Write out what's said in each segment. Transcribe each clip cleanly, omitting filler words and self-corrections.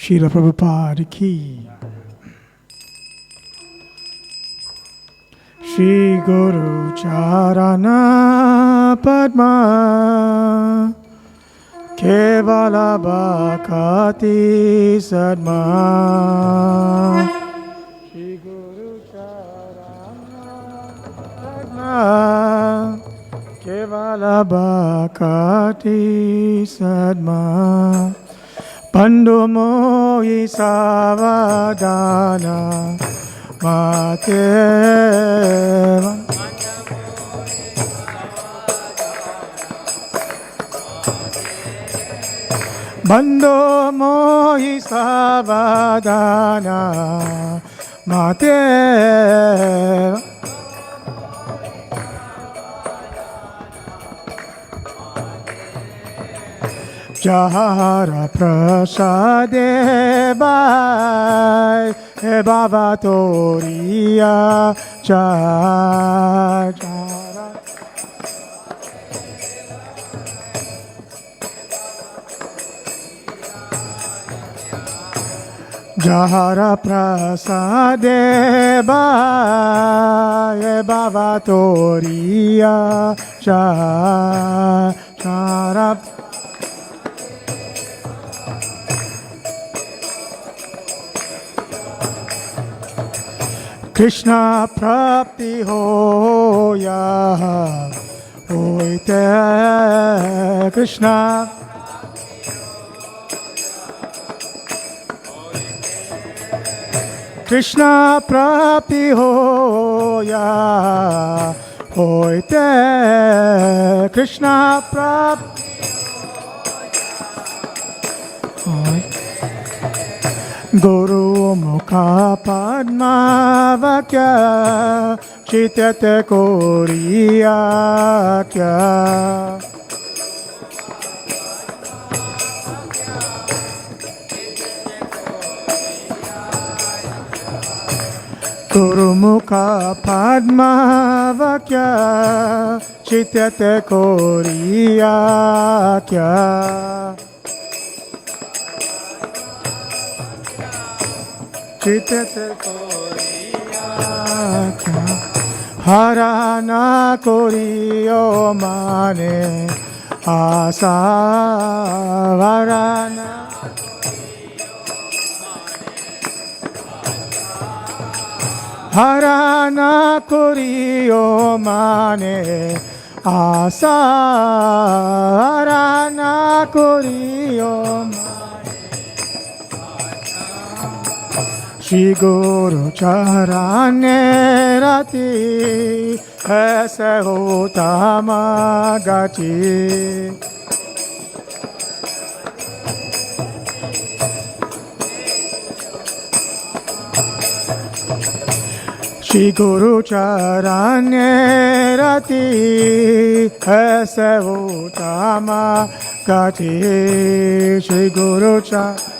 Srila Prabhupada ki. Shri Guru Charana Padma Kevala Bhakati Sadma. Shri Guru Charana Padma Kevala Bhakati Sadma. Bandhu mohi savadana Mateva. Bandhu mohi savadana Mateva. Jahara prasade bai he bhavatoriya jahara. Jahara prasade bai he bhavatoriya jahara. Krishna prapti hoya hoite. Krishna Krishna prapti hoya hoite. Krishna prapti Guru Mukha Padma Vakya Chityate Koriya Kya. Guru Mukha Padma Vakya Chityate Koriya Kya. Chityate koriya kya. Harana koriyo mane asa. Harana Harana koriyo mane asa. Harana koriyo mane. Shri Guru Charane Rati Aise Utama Gati. Shri Guru Charane Rati Aise Utama Gati. Shri Guru Charane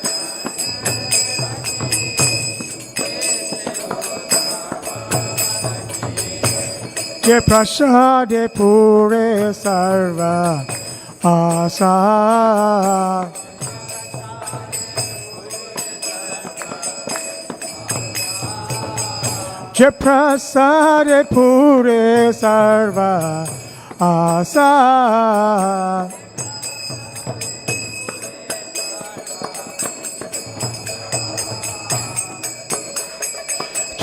Je prasade pure sarva asa. Je prasade pure sarva asa.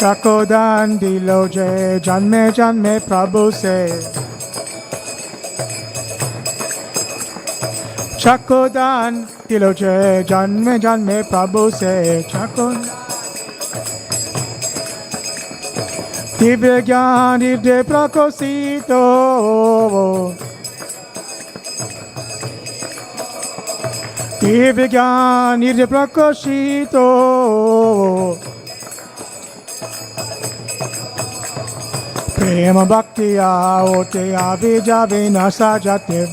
Chakodan diloje janme janme Prabhu se. Chakodan diloje janme janme Prabhu se. Chakodan divya gyan divya prakosito. Divya gyan divya prakosito. Prema bhaktiya ote avija vinasajate.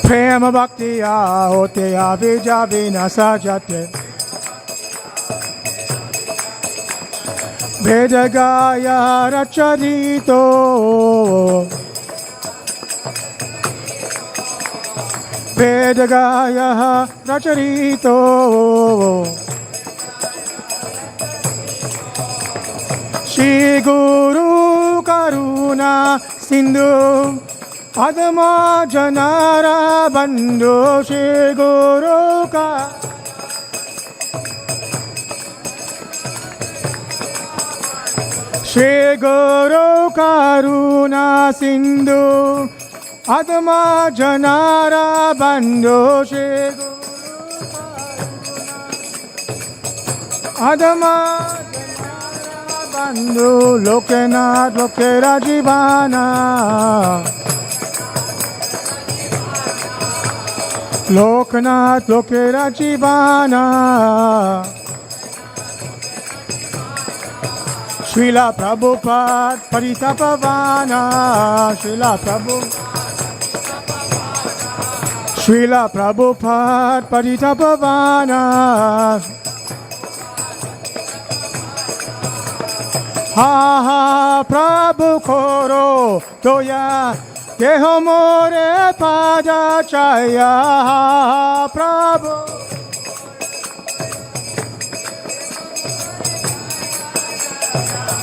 Prema bhaktiya ote avija vinasajate. Vedagaya racharito. वेदगायः प्रचरितो श्रीगुरु करुणा सिन्धु अधमा जनारा बन्धु श्रीगुरु का श्रीगुरु करुणा सिन्धु अधमा जनारा बन्धु श्रीगुरु अधमा बन्धु लोकनाथ लोकेरा जीवाना लोकनाथ लोकेरा जीवाना श्रीला प्रभुपाद परितपवाना श्रीला प्रभुपाद परितपवाना हा हा प्रभु कोरो दोया देहो मोरे पादा चाया हा प्रभु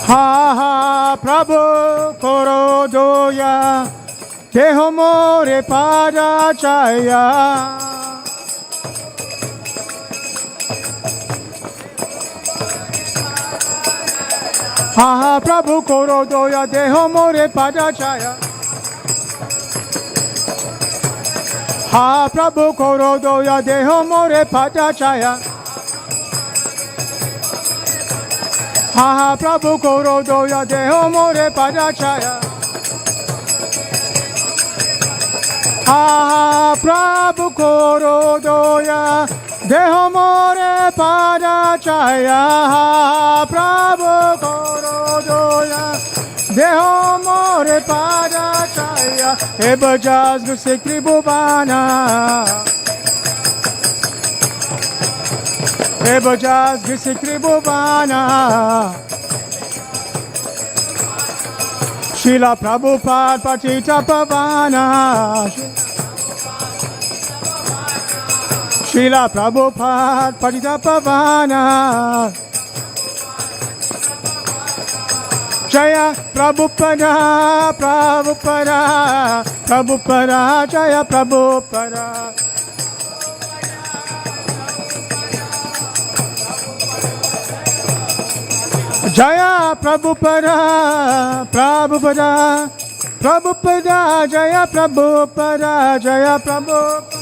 हा हा प्रभु कोरो दोया देहो मोरे पादा चाया हा हा प्रभु कोरो दोया देहो मोरे पादा चाया हा प्रभु कोरो दोया देहो मोरे पादा चाया हा हा प्रभु कोरो दोया देहो मोरे पादा चाया हा हा प्रभु कोरो दोया देहो मोरे पादा चाया हा प्रभु कोरो दोया देहो मोरे पादा चाया हे बजाज गुसे त्रिभुवाना हे Bajaj गुसे त्रिभुवाना Srila Prabhupada Patita Pavana Srila Prabhupada Patita Pavana Jaya Prabhupada Prabhupada Prabhupada Jaya Prabhupada Jaya Prabhupada Prabhupada Prabhupada Jaya Prabhupada Jaya Prabhupada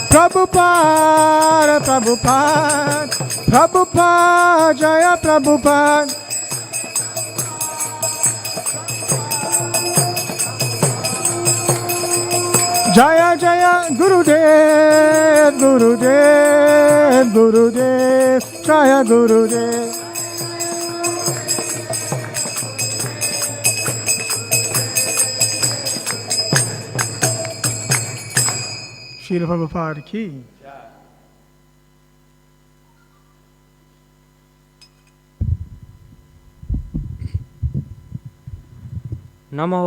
Prabhupada Prabhupada Prabhupada Jaya Prabhupada Jaya Jaya Gurudev Gurudev Gurudev Jaya Gurudev Srila Prabhupada ki Namo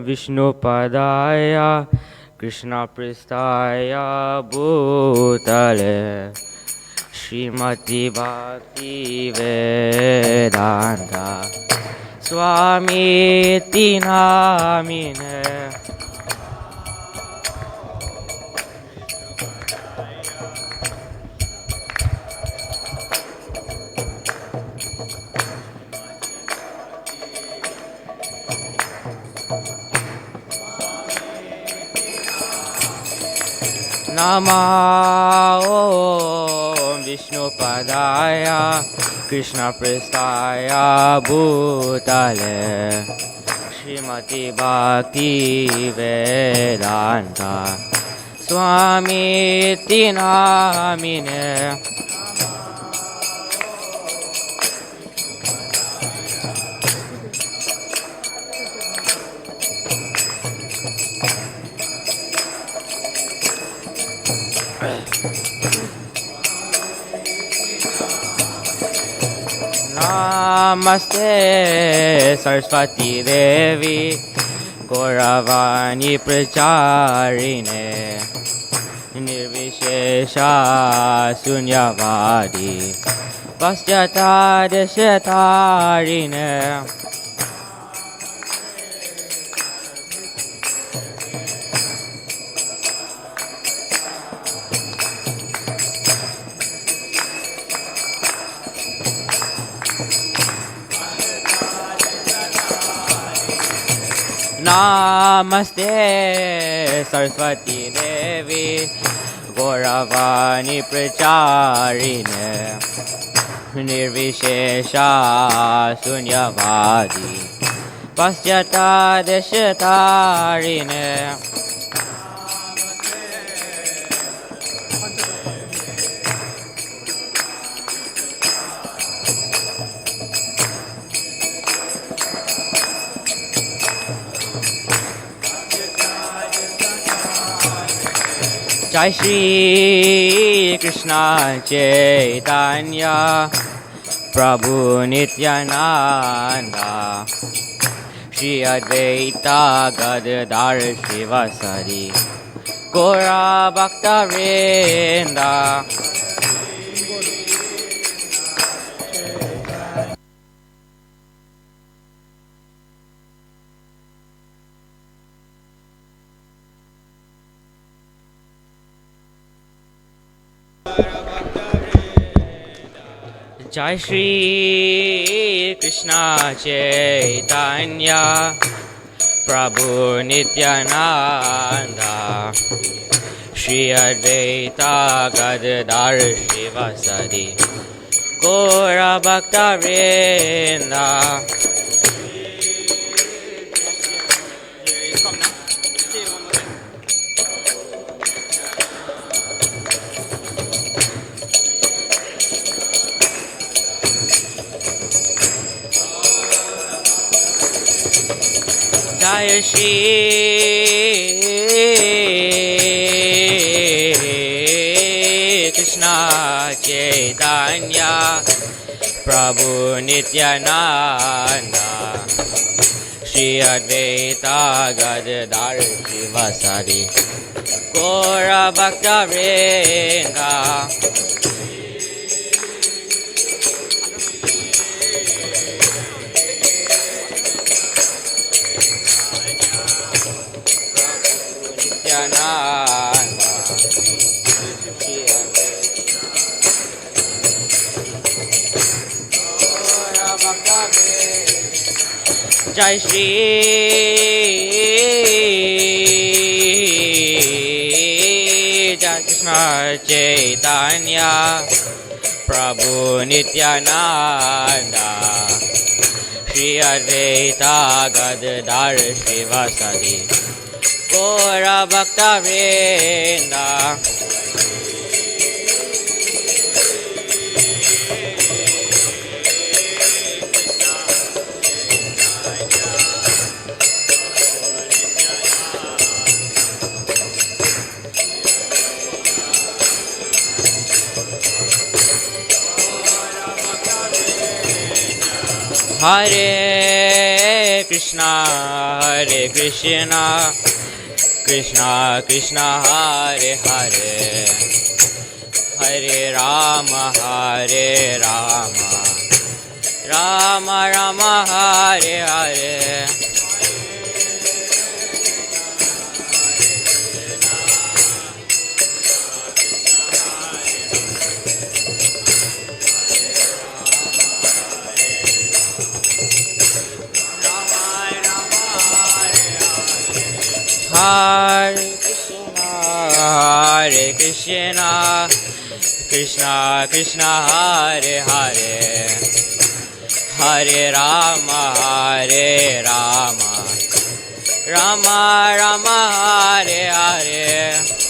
Vishnupadaya Krishna Pristaya Bhutale Srimati Bhakti Vedanta Swami Tinamine Namo Vishnupadaya Krishna Pristaya Bhutale Srimati Bhakti Vedanta Swami Tinamine Namaste Saraswati Devi Gauravani Pracharine Nirvishesha Sunyavadi Paschata Deshatarine Namaste Saraswati Devi Gauravani Pracharine Nirvishesha Sunyavadi Paschata Deshatarine Jai Shri Krishna Chaitanya Prabhu Nityananda Shri Advaita Gadadhar Shivasari Gaura Bhakta Vrinda Jai Shri Krishna Chaitanya Prabhu Nityananda Shri Advaita Gadadhar Shivasadi Gaura Bhakta Vrinda Jai Shri Krishna Chaitanya Prabhu Nityananda Shri Advaita Gadadhar Shivasari Gaura Bhakta Vrinda Jai Shri Jai Krishna Chaitanya Prabhu Nityananda Shri Advaita Gadadhar Shivasadi Gaura Bhakta Vrinda Hare Krishna Krishna Krishna Hare Hare Hare Rama Rama Rama Hare Hare Hare Krishna Krishna Krishna Hare Hare Hare Rama Rama Rama Hare Hare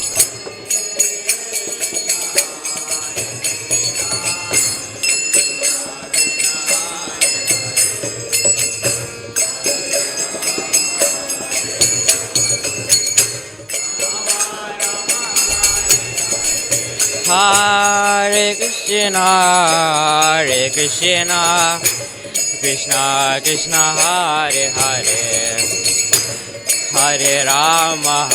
Hare Hare Krishna, Krishna Krishna Hare Hare, Hare Rama,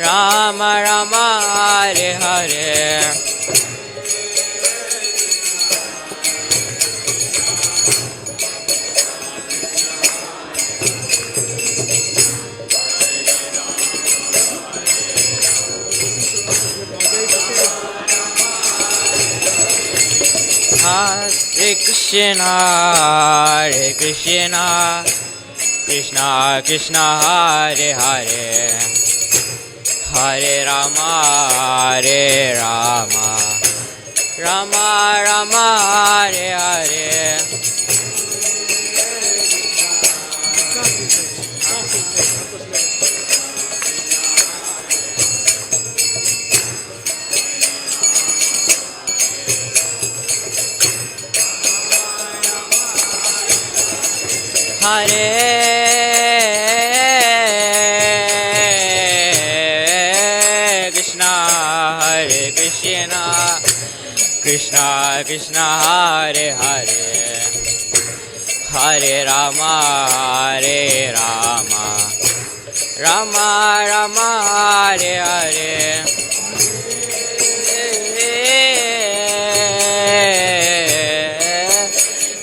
Rama Rama Hare Hare. Hare Krishna, Krishna Krishna Hare Hare, Hare Rama, Rama Rama Hare Hare. Hare Krishna, Krishna Krishna Hare Hare, Hare Rama, Rama Rama Hare Hare.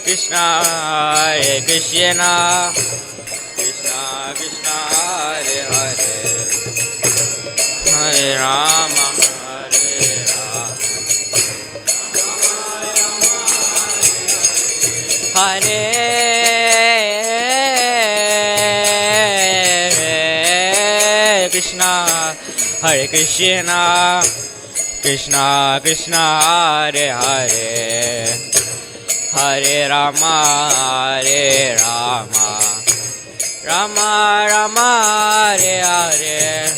Krishna Hare Krishna, Krishna Krishna Hare Hare, Hare Rama, Hare Krishna, Hare Krishna, Krishna Krishna Hare Hare, Hare Rama, Rama Rama Hare Hare.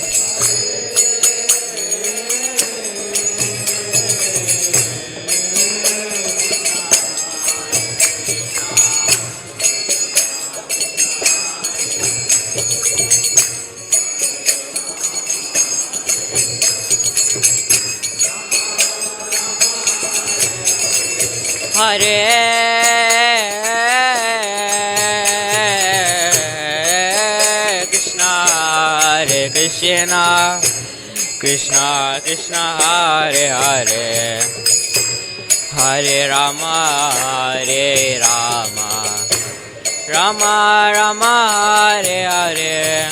Hare Krishna, Krishna Krishna Hare Hare, Hare Rama, Rama Rama Hare Hare.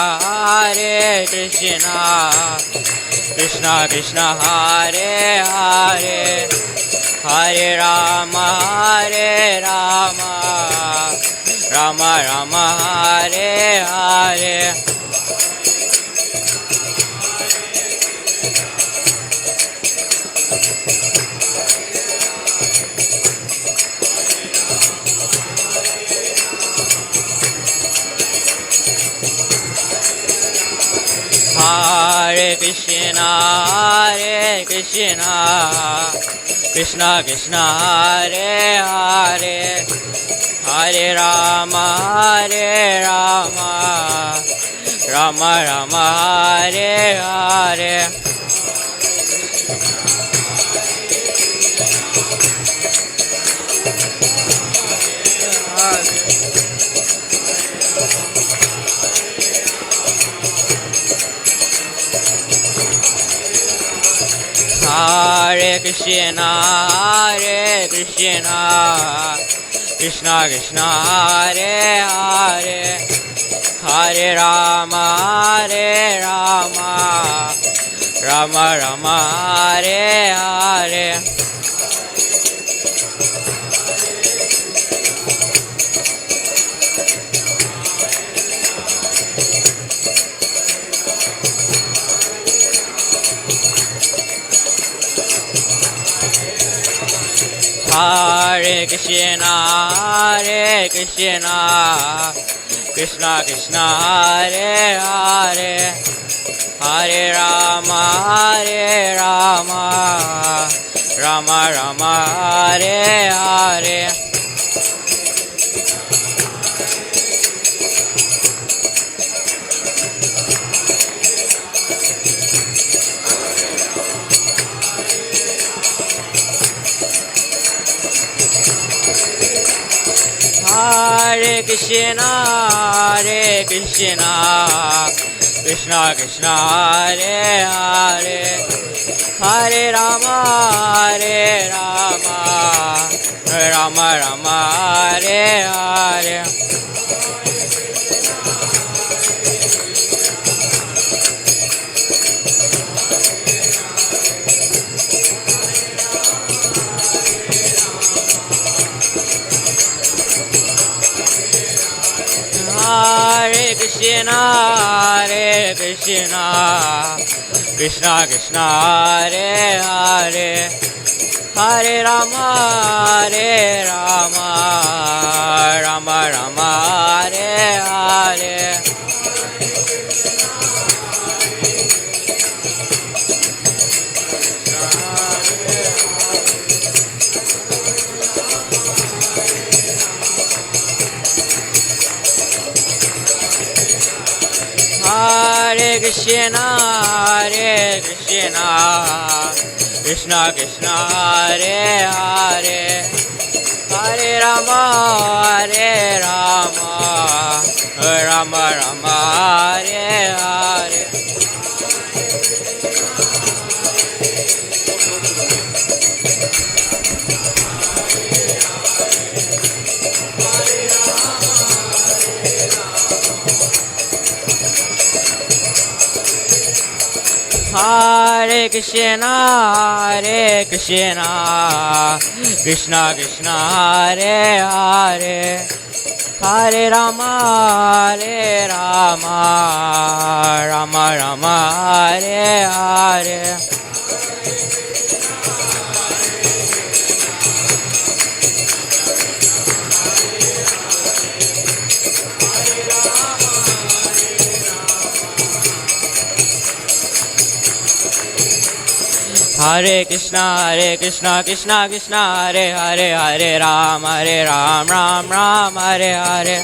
Hare Krishna, Krishna Krishna Hare Hare, Hare Rama, Rama Rama Hare Hare. Hare Krishna, Krishna Krishna Hare Hare, Hare Rama, Rama Rama Hare Hare. Hare Krishna, Krishna Krishna Hare Hare, Hare Rama, Rama Rama Hare Hare. Hare Krishna, Krishna Krishna, Hare Hare, Hare Rama, Rama Rama, Hare Hare. Hare Krishna, Krishna Krishna, Hare Hare, Hare Rama, Rama Rama, Hare Hare. Hare Krishna, Krishna Krishna, Hare Hare, Hare Rama, Rama Rama, Hare Hare. Hare Krishna, Krishna Krishna, Hare Hare, Hare Rama, Rama Rama, Hare Hare. Hare Krishna, Krishna Krishna, Hare Hare, Hare Rama, Rama Rama, Hare Hare.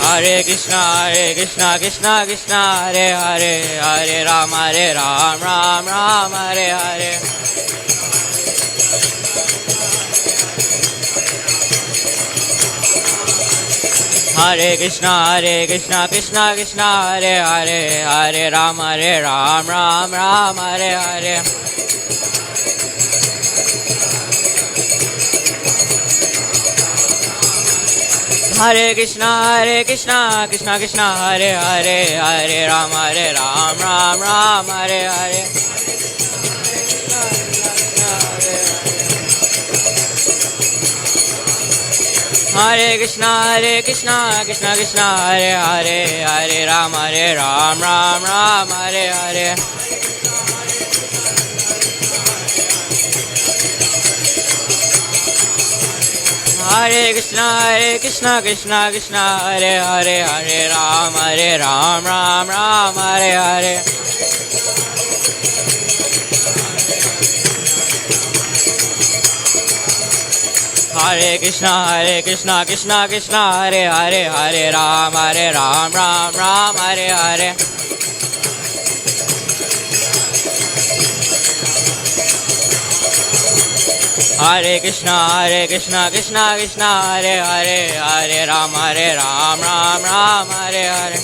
Hare Krishna, Krishna Krishna, Hare Hare, Hare Ram, Ram Ram, Hare Hare. Hare Krishna, Krishna Krishna, Hare Hare, Hare Ram, Ram Ram, Hare Hare. Hare Krishna, Krishna Krishna, Hare Hare, Hare Ram, Ram Ram, Hare Hare. Hare Krishna, Krishna Krishna, Hare Hare, Hare Ram, Ram Ram, Hare Hare. Hare Krishna, Krishna Krishna, Hare Hare, Hare Ram, Ram Ram, Hare Hare. Hare Krishna, Krishna Krishna, Hare Hare, Hare Ram, Ram Ram, Hare Hare. Hare Krishna, Krishna Hare Hare, Hare Ram, Ram Ram, Hare Hare. Hare Krishna, Krishna Hare Hare, Hare Ram, Ram Ram, Hare Hare.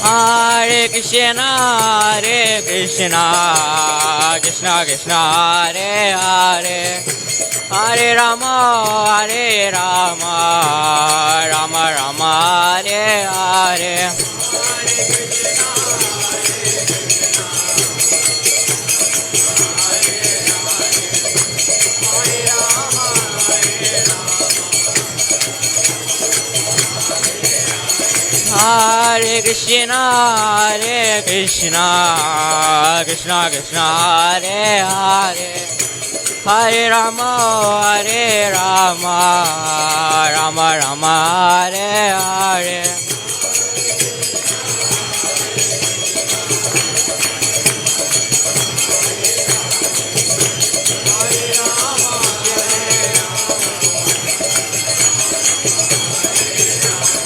Hare Krishna, Krishna Krishna, Hare Hare, Hare Rama, Rama Rama, Hare Hare. Hare Krishna, Krishna Krishna, Hare Hare, Hare Rama, Rama Rama, Hare Hare.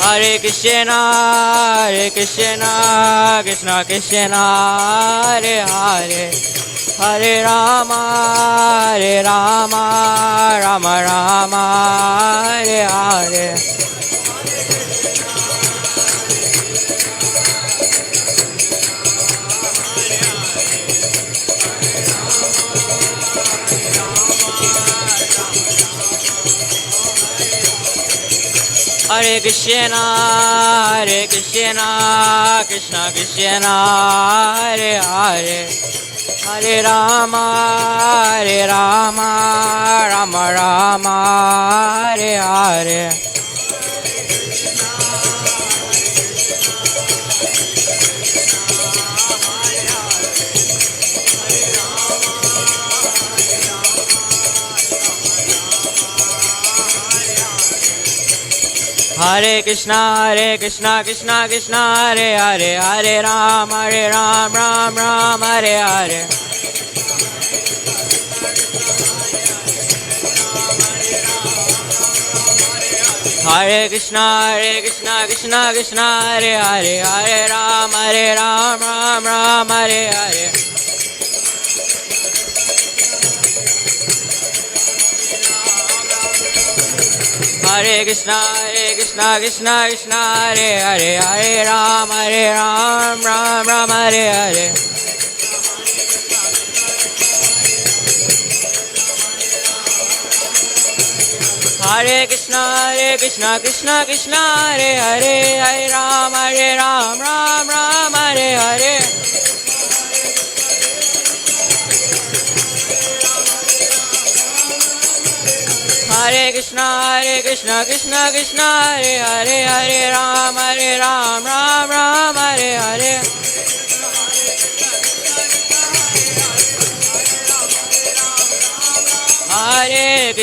Hare Krishna, Krishna Krishna, Hare Hare, Hare Rama, Rama Rama, Hare Hare. Hare Krishna, Krishna Krishna, Hare Hare, Hare Rama, Rama Rama, Hare Hare. Hare Krishna, Krishna Krishna, Hare Hare, Hare Ram, Ram Ram, Hare Hare. Hare Krishna, Krishna Hare Hare, Hare Ram, Ram Hare Hare. Hare Krishna, Krishna Hare Hare, Hare Ram, Ram Hare Hare. Hare Krishna, Krishna Hare Hare, Hare Ram, Ram Hare Hare. Hare Krishna, Krishna Hare Hare, Hare Ram, Ram Hare Hare. Hare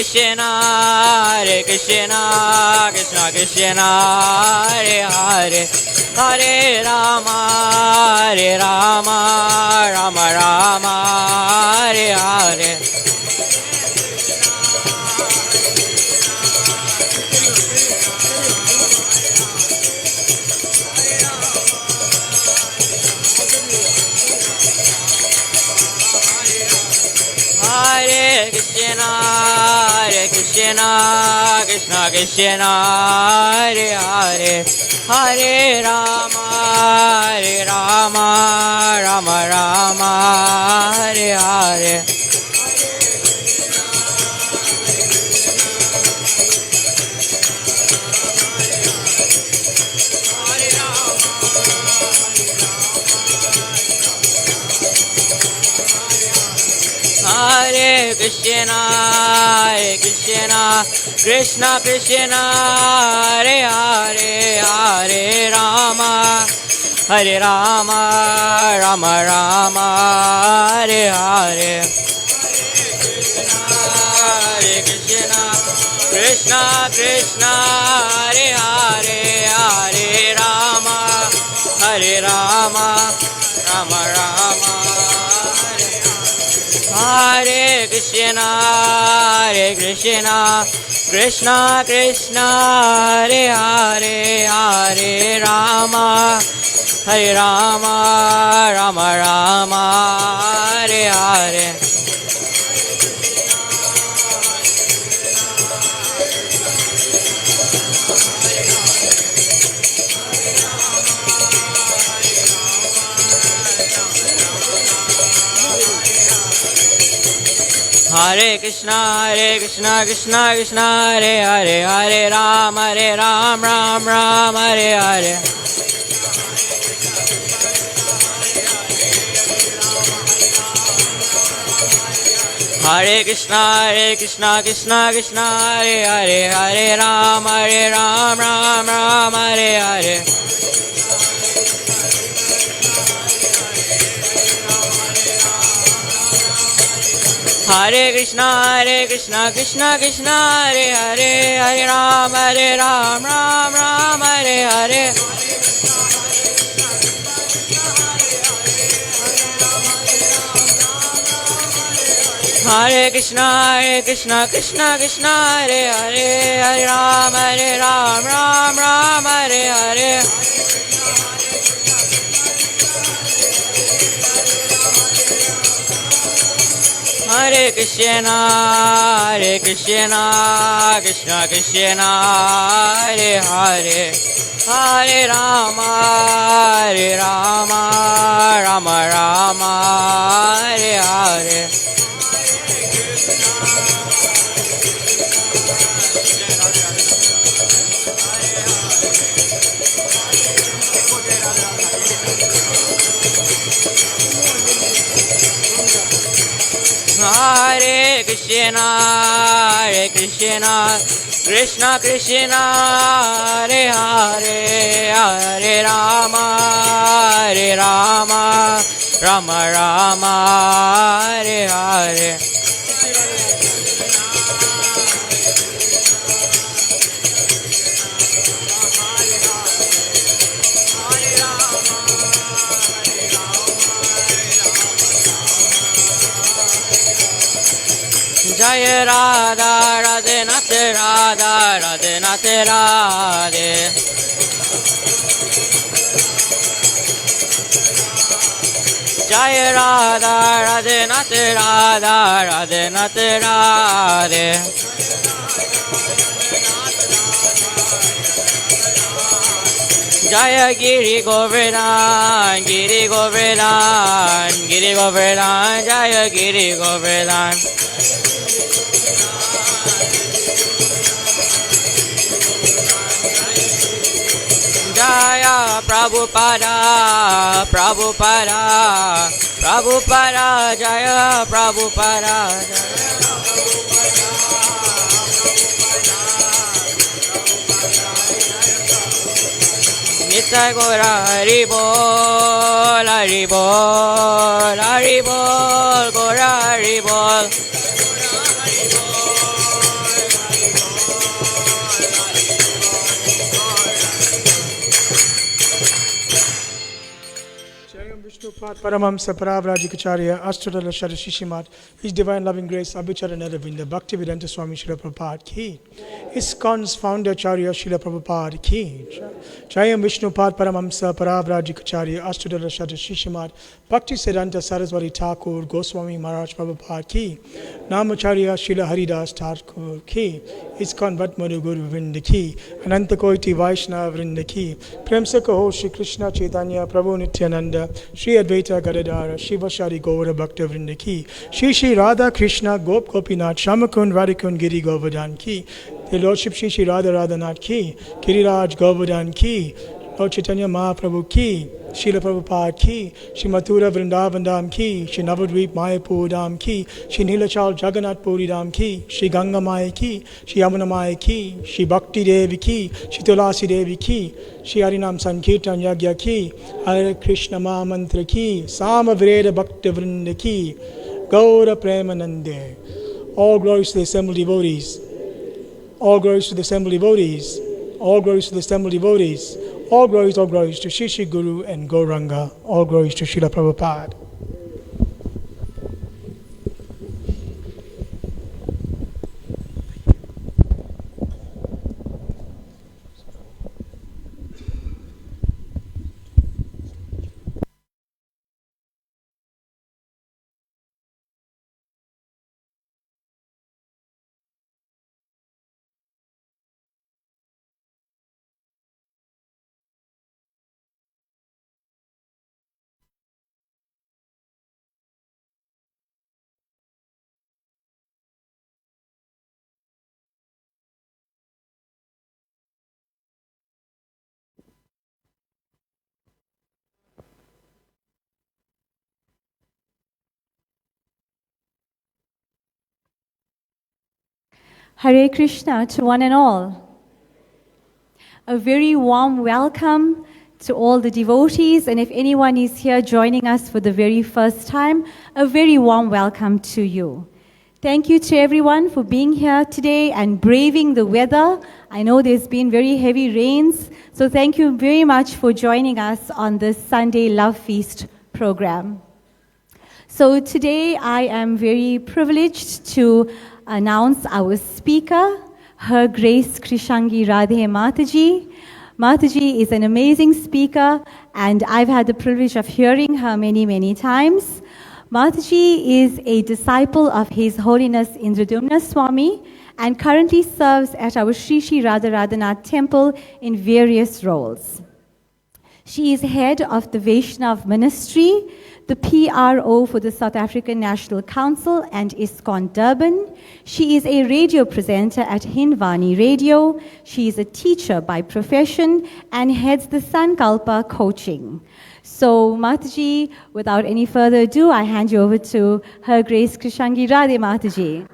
Krishna, Krishna Hare Hare, Hare Rama, Rama Hare Hare. Hare Krishna, Krishna Hare Hare, Hare Rama, Rama Hare Hare. Hare Krishna, Krishna Hare Hare, Hare Rama, Rama Hare Hare. Hare Krishna, Krishna Hare Hare, Hare Rama, Rama Hare Krishna, Krishna Hare Hare, Hare Rama, Rama Hare Hare. Hare Krishna, Krishna Hare Hare, Hare Ram, Ram Hare Hare. Hare Krishna, Krishna Hare Hare, Hare Ram, Ram Hare Hare. Hare Krishna, Krishna Krishna, Hare Hare, Hare Ram, Ram Ram, Hare Hare. Hare Krishna, Krishna Krishna, Hare Hare, Hare Ram, Ram Ram, Hare Hare. Hare Krishna, Krishna Krishna, Hare Hare, Hare Rama, Rama Rama, Hare Hare. Hare Krishna, Krishna Krishna, Hare Hare, Hare Rama, Rama Rama, Hare Hare. Jaya Radha, Radhanath, Radha, Radhanath, Radhe. Jaya Radha, Radhanath, Radha, Radhanath, Radhe. Jaya Giri Govardhan, Giri Govardhan, Giri Govardhan, Jaya Giri Govardhan. Jaya Prabhupada, Prabhupada, Prabhupada, Jaya Prabhupada, Nitya Gora Haribol, Haribol, Haribol, Gora Haribol. Paramamsa Paravrajikacharya Astradala Shadashishimat, His Divine Loving Grace Abhicharanaravinda Bhaktivedanta Swami Srila Prabhupada Ki, ISKCON's founder Charya Srila Prabhupada Ki, Jayam Vishnupad Paramamsa Paravrajikacharya Astradala Shadashishimat, Bhakti Siddhanta Saraswati Thakur Goswami Maharaj Prabhupada Ki, Namacharya Srila Haridas Thakur Ki, ISKCON Vatmanu Guru Vrinda Ki, Ananta Koiti Vaishnava Vrinda Ki, Prem Se Kaho Shri Krishna Chaitanya Prabhu Nityananda, Shri Advaita Gadadara, Shiva Shari Gaura Bhakta Vrinda Ki, Shri Radha Krishna Gop Gopinath, Shamakun Radhikun Giri Govardhan Ki, The Lordship Shri Radha Radhanath Ki, Giriraj Govardhan Ki, Lord Chaitanya Mahaprabhu Ki, Srila Prabhupada Ki, Shri Mathura Vrindavan Dham Ki, Shri Navadvip Mayapur Dham Ki, Shri Nilachal Jagannath Puri Dham Ki, Shri Ganga Maya Ki, Shri Yamuna Maya Ki, Shri Bhakti Devi Ki, Shri Tulasi Devi Ki, Shri Harinam Sankirtan Yagya Ki, Hare Krishna Mahamantra Ki, Samavreda Bhakta Vrinda Ki, Gaura Premanande. All glories to the assembled devotees. All glories to the assembled devotees. All glories to the assembled devotees. All glories to Shri Shri Guru and Gauranga. All glories to Srila Prabhupada. Hare Krishna to one and all. A very warm welcome to all the devotees, and if anyone is here joining us for the very first time, a very warm welcome to you. Thank you to everyone for being here today and braving the weather. I know there's been very heavy rains, so thank you very much for joining us on this Sunday Love Feast program. So today I am very privileged to announce our speaker, Her Grace Krsangi Radhe Mataji. Mataji is an amazing speaker, and I've had the privilege of hearing her many, many times. Mataji is a disciple of His Holiness Indradumna Swami and currently serves at our Sri Sri Radha Radhanath temple in various roles. She is head of the Vaishnav Ministry, the PRO for the South African National Council and ISKCON Durban. She is a radio presenter at Hindwani Radio. She is a teacher by profession and heads the Sankalpa coaching. So, Mataji, without any further ado, I hand you over to Her Grace Krsangi Radhe Mataji.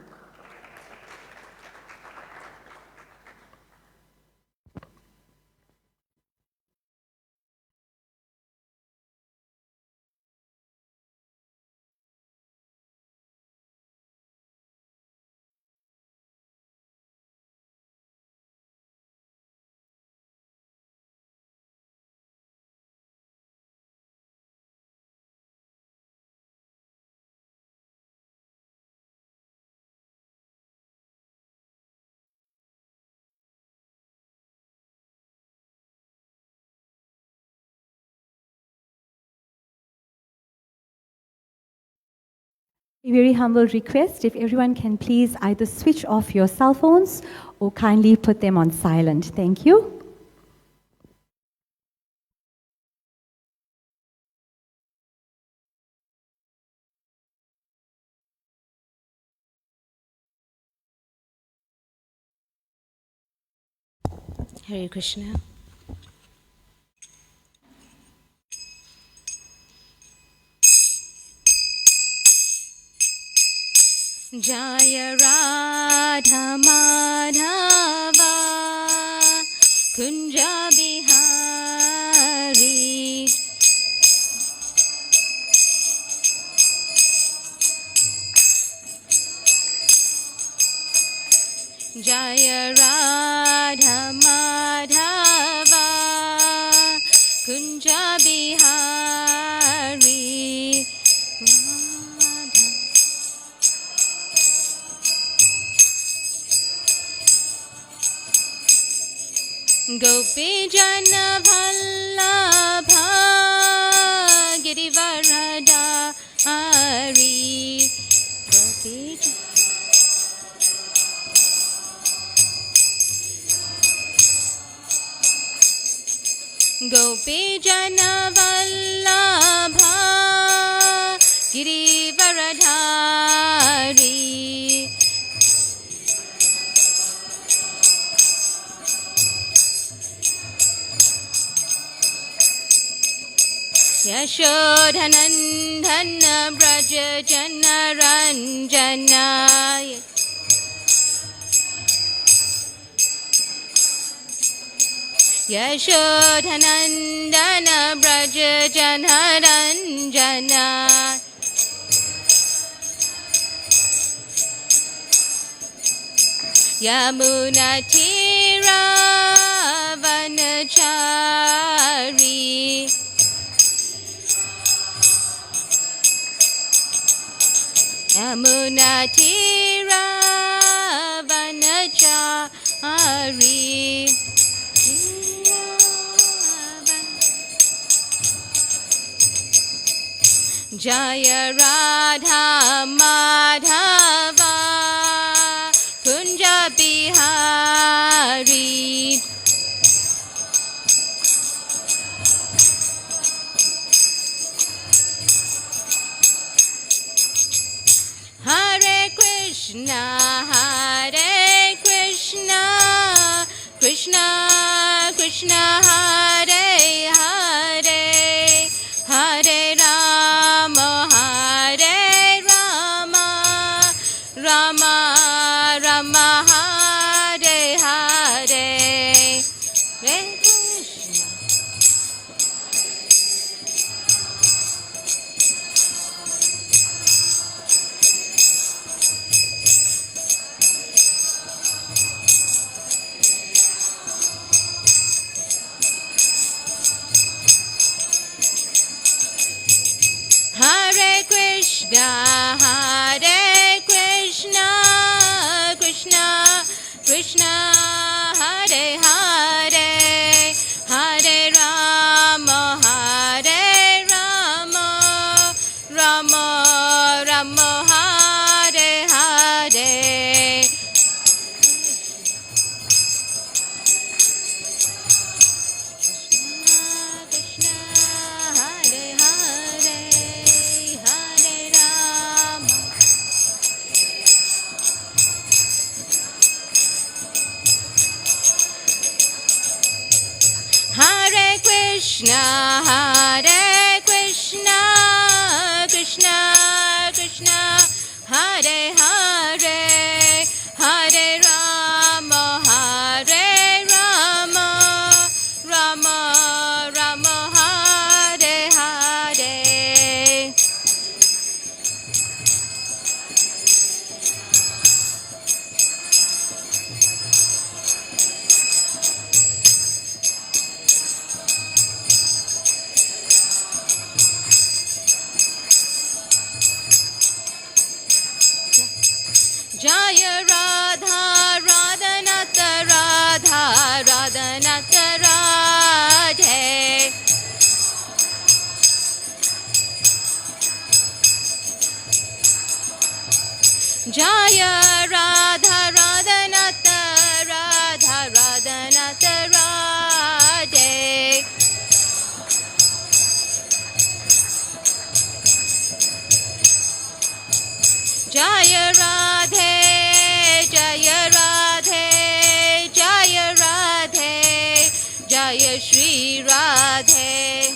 A very humble request, if everyone can please either switch off your cell phones or kindly put them on silent. Thank you. Hare Krishna. Jaya Radha Madhava Kunja Bihari Jaya Radha Madhava Kunja Bihari Gopi Jana Vallabha Girivaradha Hari Gopi Gopi Jana Vallabha Girivaradha Hari Yashodhanandana Braja Jana Ranjana Yashodhanandana Braja Jana Ranjana Yamuna Tira Vanachari Yamuna Tira Vanachari Jaya Radha Madhava Kunja Bihari Hare Krishna Krishna Krishna Hare Hare Hare Rama Hare Rama Rama Rama Hare Hare Hare Krishna Krishna, Hare Krishna, Krishna Krishna, Hare Hare, Hare Rama, Hare Rama, Rama Rama, Hare Hare. Krishna, Hare Krishna, Krishna Krishna, Hare Hare, Hare Rama, Hare Rama, Rama Rama, Hare Hare. Jaya Radha, Radhanath, Radha, Radhanath, Radhe. Jaya Radha, Radhanath, Radha, Radhanath, Radhe. Jaya Radhe, Jaya Radhe, Jaya Radhe, Jaya Shri Radhe.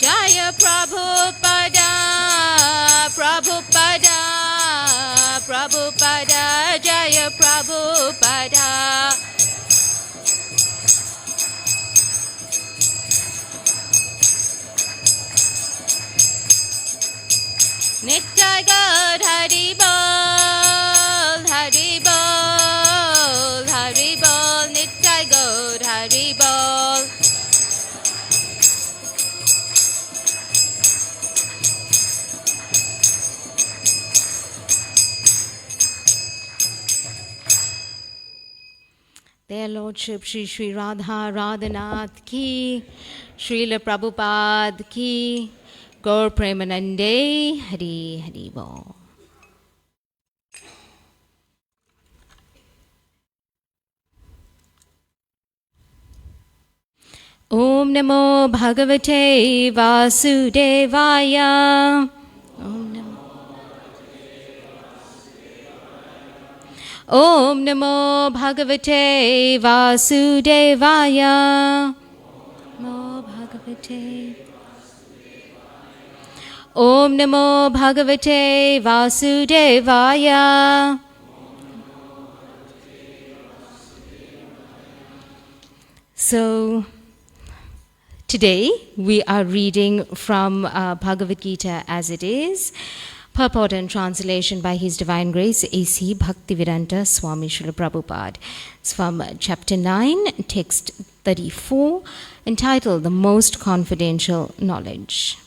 Jaya Prabhupada, Prabhupada, Prabhupada, Jaya Prabhupada. Nitya Gaur Hari Bol, Hari Bol, Hari Bol, Nitya Gaur Hari Bol. Their Lordship Shri Shri Radha Radhanath ki, Srila Prabhupada ki, Gaur Premanande, Hari Hari Bol. Om Namo Bhagavate Vasudevaya. Om Namo Bhagavate Vasudevaya. Namo Bhagavate. Om Namo Bhagavate Vasudevaya. So, today we are reading from Bhagavad Gita as it is, purport and translation by His Divine Grace A.C. Bhaktivedanta Swami Srila Prabhupada. It's from chapter 9, text 34, entitled The Most Confidential Knowledge.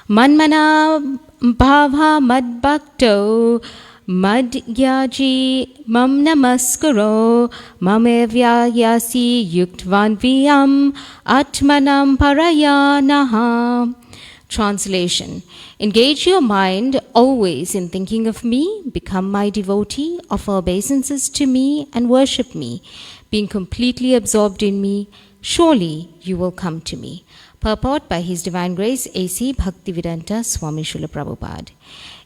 Manmana bhava madbhakto madhyaji mam namaskaro mamevya yasi yuktvan viyam atmanam parayanaha. Translation. Engage your mind always in thinking of me, become my devotee, offer obeisances to me and worship me. Being completely absorbed in me, surely you will come to me. Purport by His Divine Grace A.C. Bhaktivedanta Swami Srila Prabhupada.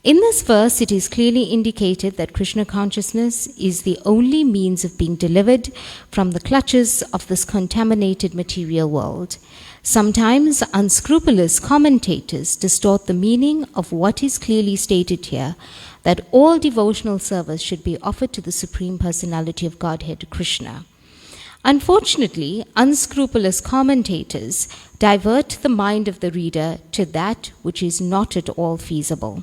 In this verse, it is clearly indicated that Krishna consciousness is the only means of being delivered from the clutches of this contaminated material world. Sometimes unscrupulous commentators distort the meaning of what is clearly stated here, that all devotional service should be offered to the Supreme Personality of Godhead, Krishna. Unfortunately, unscrupulous commentators divert the mind of the reader to that which is not at all feasible.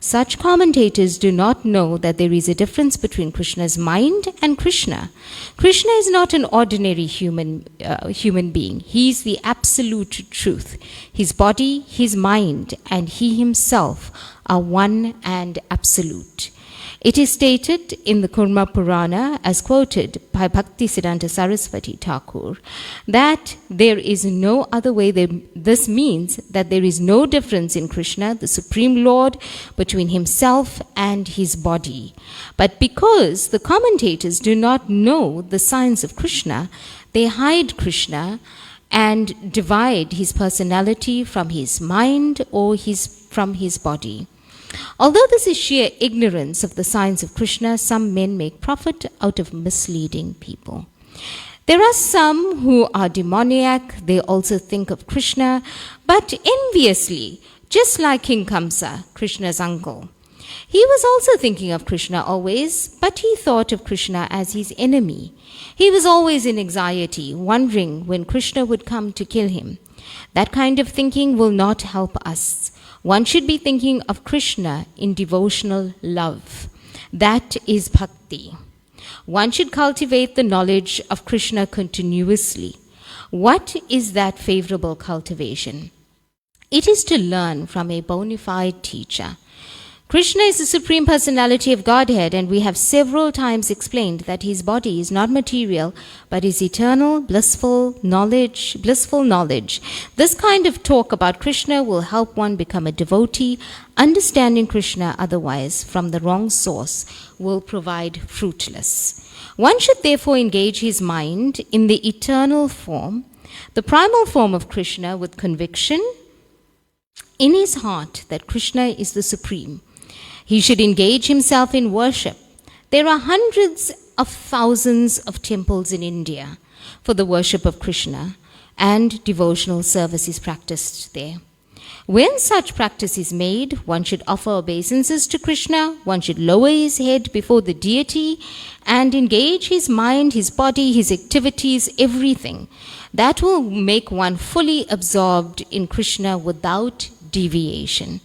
Such commentators do not know that there is a difference between Krishna's mind and Krishna. Krishna is not an ordinary human being. He is the absolute truth. His body, his mind, and he himself are one and absolute. It is stated in the Kurma Purana, as quoted by Bhaktisiddhanta Saraswati Thakur, that there is no other way. This means that there is no difference in Krishna, the Supreme Lord, between himself and his body. But because the commentators do not know the science of Krishna, they hide Krishna and divide his personality from his mind or from his body. Although this is sheer ignorance of the science of Krishna, some men make profit out of misleading people. There are some who are demoniac. They also think of Krishna, but enviously, just like King Kamsa, Krishna's uncle. He was also thinking of Krishna always, but he thought of Krishna as his enemy. He was always in anxiety, wondering when Krishna would come to kill him. That kind of thinking will not help us. One should be thinking of Krishna in devotional love. That is bhakti. One should cultivate the knowledge of Krishna continuously. What is that favorable cultivation? It is to learn from a bona fide teacher. Krishna is the Supreme Personality of Godhead, and we have several times explained that his body is not material, but is eternal, blissful knowledge. This kind of talk about Krishna will help one become a devotee. Understanding Krishna otherwise from the wrong source will prove fruitless. One should therefore engage his mind in the eternal form, the primal form of Krishna, with conviction in his heart that Krishna is the Supreme. He should engage himself in worship. There are hundreds of thousands of temples in India for the worship of Krishna, and devotional service is practiced there. When such practice is made, one should offer obeisances to Krishna, one should lower his head before the deity and engage his mind, his body, his activities, everything. That will make one fully absorbed in Krishna without deviation.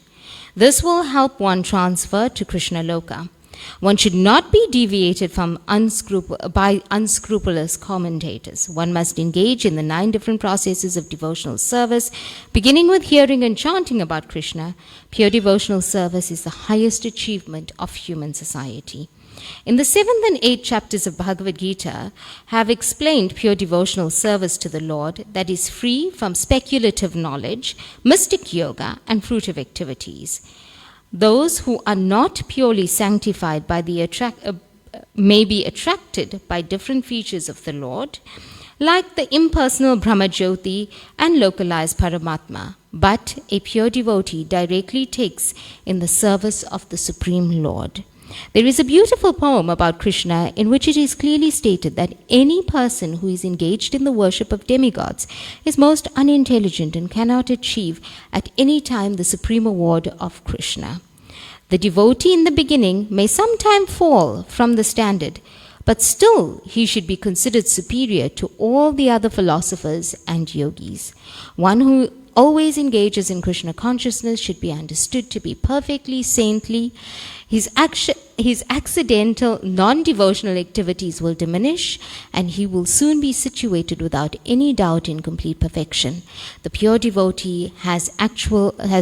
This will help one transfer to Krishna Loka. One should not be deviated from by unscrupulous commentators. One must engage in the 9 different processes of devotional service, beginning with hearing and chanting about Krishna. Pure devotional service is the highest achievement of human society. In the 7th and 8th chapters of Bhagavad Gita have explained pure devotional service to the Lord that is free from speculative knowledge, mystic yoga, and fruitive activities. Those who are not purely sanctified by may be attracted by different features of the Lord, like the impersonal Brahmajyoti and localized Paramatma. But a pure devotee directly takes in the service of the Supreme Lord. There is a beautiful poem about Krishna in which it is clearly stated that any person who is engaged in the worship of demigods is most unintelligent and cannot achieve at any time the supreme award of Krishna. The devotee in the beginning may sometime fall from the standard, but still he should be considered superior to all the other philosophers and yogis. One who always engages in Krishna consciousness should be understood to be perfectly saintly. His accidental, non-devotional activities will diminish, and he will soon be situated without any doubt in complete perfection. The pure devotee has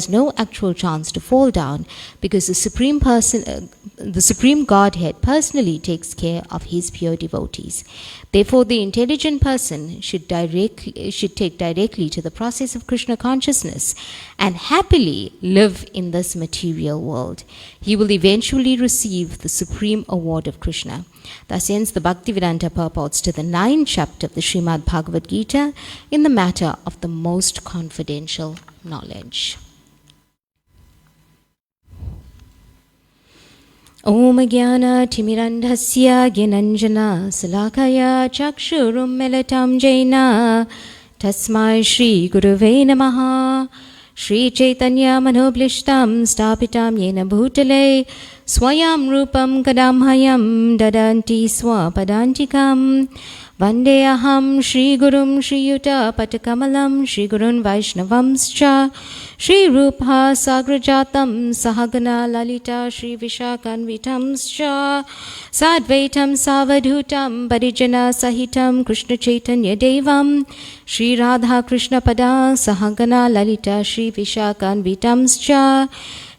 no actual chance to fall down, because the Supreme Godhead personally takes care of his pure devotees. Therefore, the intelligent person should take directly to the process of Krishna consciousness and happily live in this material world. He will eventually receive the supreme award of Krishna. Thus ends the Bhaktivedanta purports to the 9th chapter of the Srimad Bhagavad Gita in the matter of the most confidential knowledge. Om Jnana Timirandhasya Gyananjana Salakaya Chakshurum Melatam Jaina Tasmai Shri Guruve Namaha Shri Chaitanya Manoblishtam Stapitam Yena Bhutale Swayam Rupam Kadamhayam Dadanti Swapadantikam Vandeyaham Shri Gurum Shri Yuta Patakamalam Shri Gurun Vaishnavamscha Shri Rupa Sagrajatam Sahagana Lalita Shri Vishakanvitamscha Sadvaitam Savadhutam Parijana Sahitam Krishna Chaitanya Devam Shri Radha Krishna Pada Sahagana Lalita Shri Vishakanvitamscha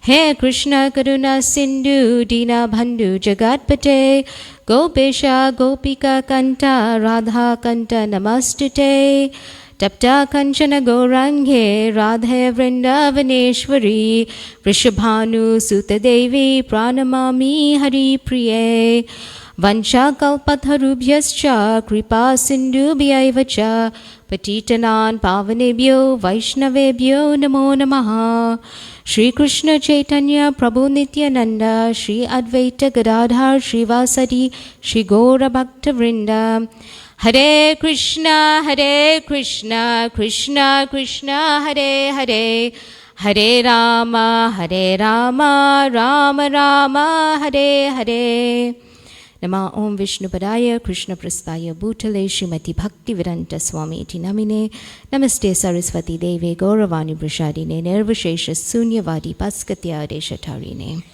He Krishna Karuna Sindhu Dina Bandhu Jagatpate Gopesha Gopika Kanta Radha Kanta Namastute Tapta Kanchana Gaurange Radhe Vrindavaneshwari Vrishabhanu Sutta Devi Pranamami Hari Priye Vancha Kalpatharubhyascha Kripa Sindhubhyaivacha Patitanan Pavanebhyo Vaishnavebhyo Namo Namaha Shri Krishna Chaitanya Prabhu Nityananda Shri Advaita Gadadhar Shri Vasadi Shri Gaura Bhakta Vrinda Hare Krishna Krishna Krishna Hare Hare Hare Rama Rama Rama Hare Hare Nama Om Vishnu Padaya Krishna Prasthaya Bhutale Srimati Bhakti Vedanta Swami Iti Namine Namaste Saraswati Deve Gauravani Prashadine Nirvashesha Sunyavadi Paskatya Deshatarine.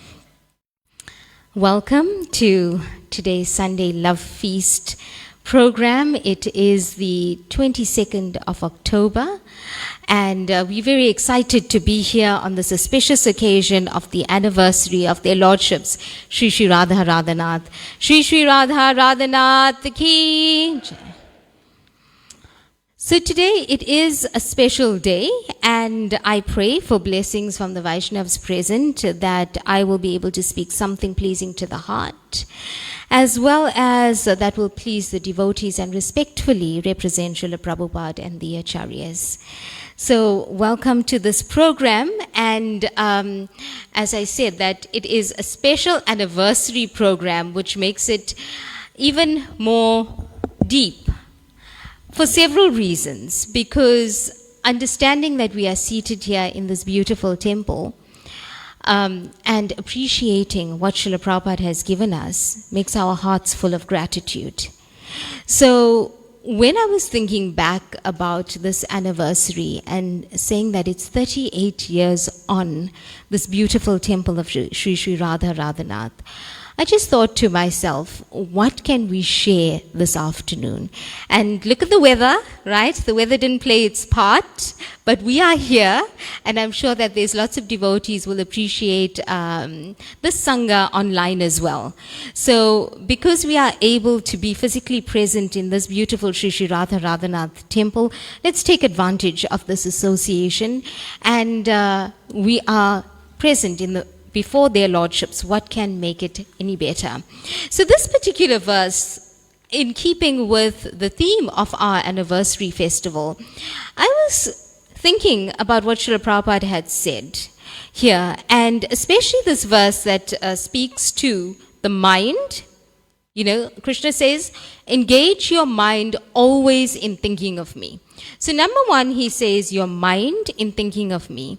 Welcome to today's Sunday Love Feast program. It is the 22nd of October and we're very excited to be here on this auspicious occasion of the anniversary of their lordships, Shri Shri Radha Radhanath. Shri Shri Radha Radhanath ki Jai. So today it is a special day and I pray for blessings from the Vaishnavas present that I will be able to speak something pleasing to the heart as well as that will please the devotees and respectfully represent Srila Prabhupada and the Acharyas. So welcome to this program and as I said that it is a special anniversary program which makes it even more deep for several reasons, because understanding that we are seated here in this beautiful temple and appreciating what Srila Prabhupada has given us makes our hearts full of gratitude. So when I was thinking back about this anniversary and saying that it's 38 years on this beautiful temple of Shri Shri Radha Radhanath, I just thought to myself, what can we share this afternoon? And look at the weather, right? The weather didn't play its part, but we are here, and I'm sure that there's lots of devotees will appreciate this Sangha online as well. So, because we are able to be physically present in this beautiful Shri Shri Radha Radhanath temple, let's take advantage of this association, and we are present in the before their lordships. What can make it any better? So this particular verse, in keeping with the theme of our anniversary festival, I was thinking about what Srila Prabhupada had said here, and especially this verse that speaks to the mind. You know, Krishna says, engage your mind always in thinking of me. So number one, he says, your mind in thinking of me.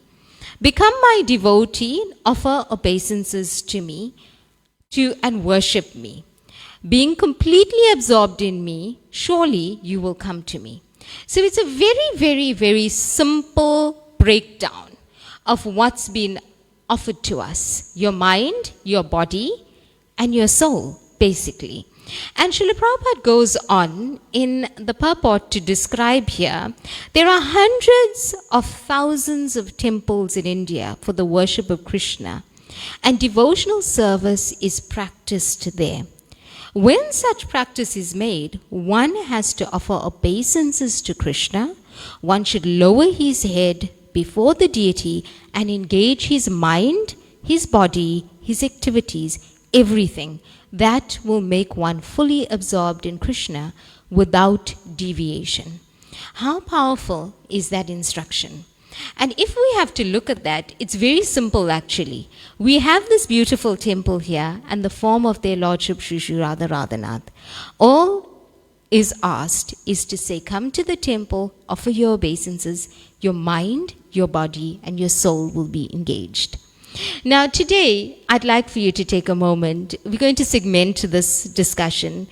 Become my devotee, offer obeisances to me, and worship me. Being completely absorbed in me, surely you will come to me. So it's a very, very, very simple breakdown of what's been offered to us. Your mind, your body, and your soul, basically. And Srila Prabhupada goes on in the purport to describe here, there are hundreds of thousands of temples in India for the worship of Krishna, and devotional service is practiced there. When such practice is made, one has to offer obeisances to Krishna, one should lower his head before the deity and engage his mind, his body, his activities, everything. That will make one fully absorbed in Krishna without deviation. How powerful is that instruction? And if we have to look at that, it's very simple actually. We have this beautiful temple here and the form of their Lordship Shri Shri Radha Radhanath. All is asked is to say, come to the temple, offer your obeisances, your mind, your body, and your soul will be engaged. Now today, I'd like for you to take a moment. We're going to segment this discussion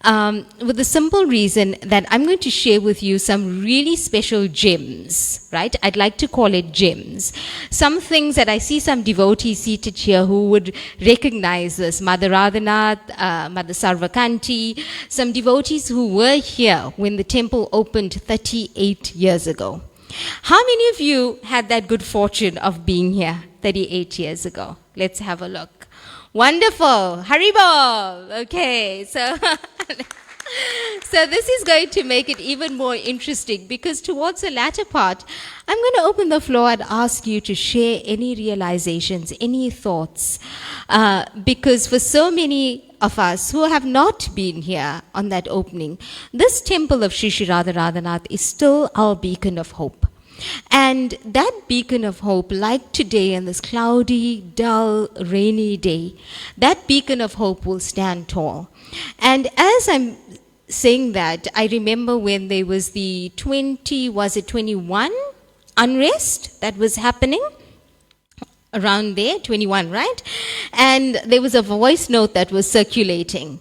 with the simple reason that I'm going to share with you some really special gems, right? I'd like to call it gems. Some things that I see some devotees seated here who would recognize this. Mother Radhanath, Mother Sarvakanti, some devotees who were here when the temple opened 38 years ago. How many of you had that good fortune of being here 38 years ago? Let's have a look. Wonderful. Haribol. Okay, so so this is going to make it even more interesting, because towards the latter part, I'm going to open the floor and ask you to share any realizations, any thoughts, because for so many of us who have not been here on that opening, this temple of Shri Shri Radha Radhanath is still our beacon of hope. And that beacon of hope, like today on this cloudy, dull, rainy day, that beacon of hope will stand tall. And as I'm saying that, I remember when there was the 21 unrest that was happening around there, 21, right? And there was a voice note that was circulating.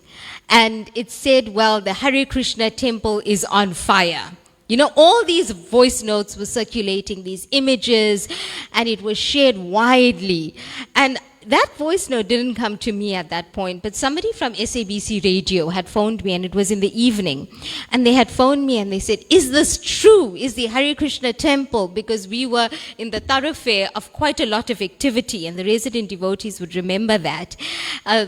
And it said, well, the Hare Krishna temple is on fire. You know, all these voice notes were circulating, these images, and it was shared widely. And that voice note didn't come to me at that point, but somebody from SABC Radio had phoned me, and it was in the evening. And they had phoned me and they said, is this true? Is the Hare Krishna temple? Because we were in the thoroughfare of quite a lot of activity, and the resident devotees would remember that.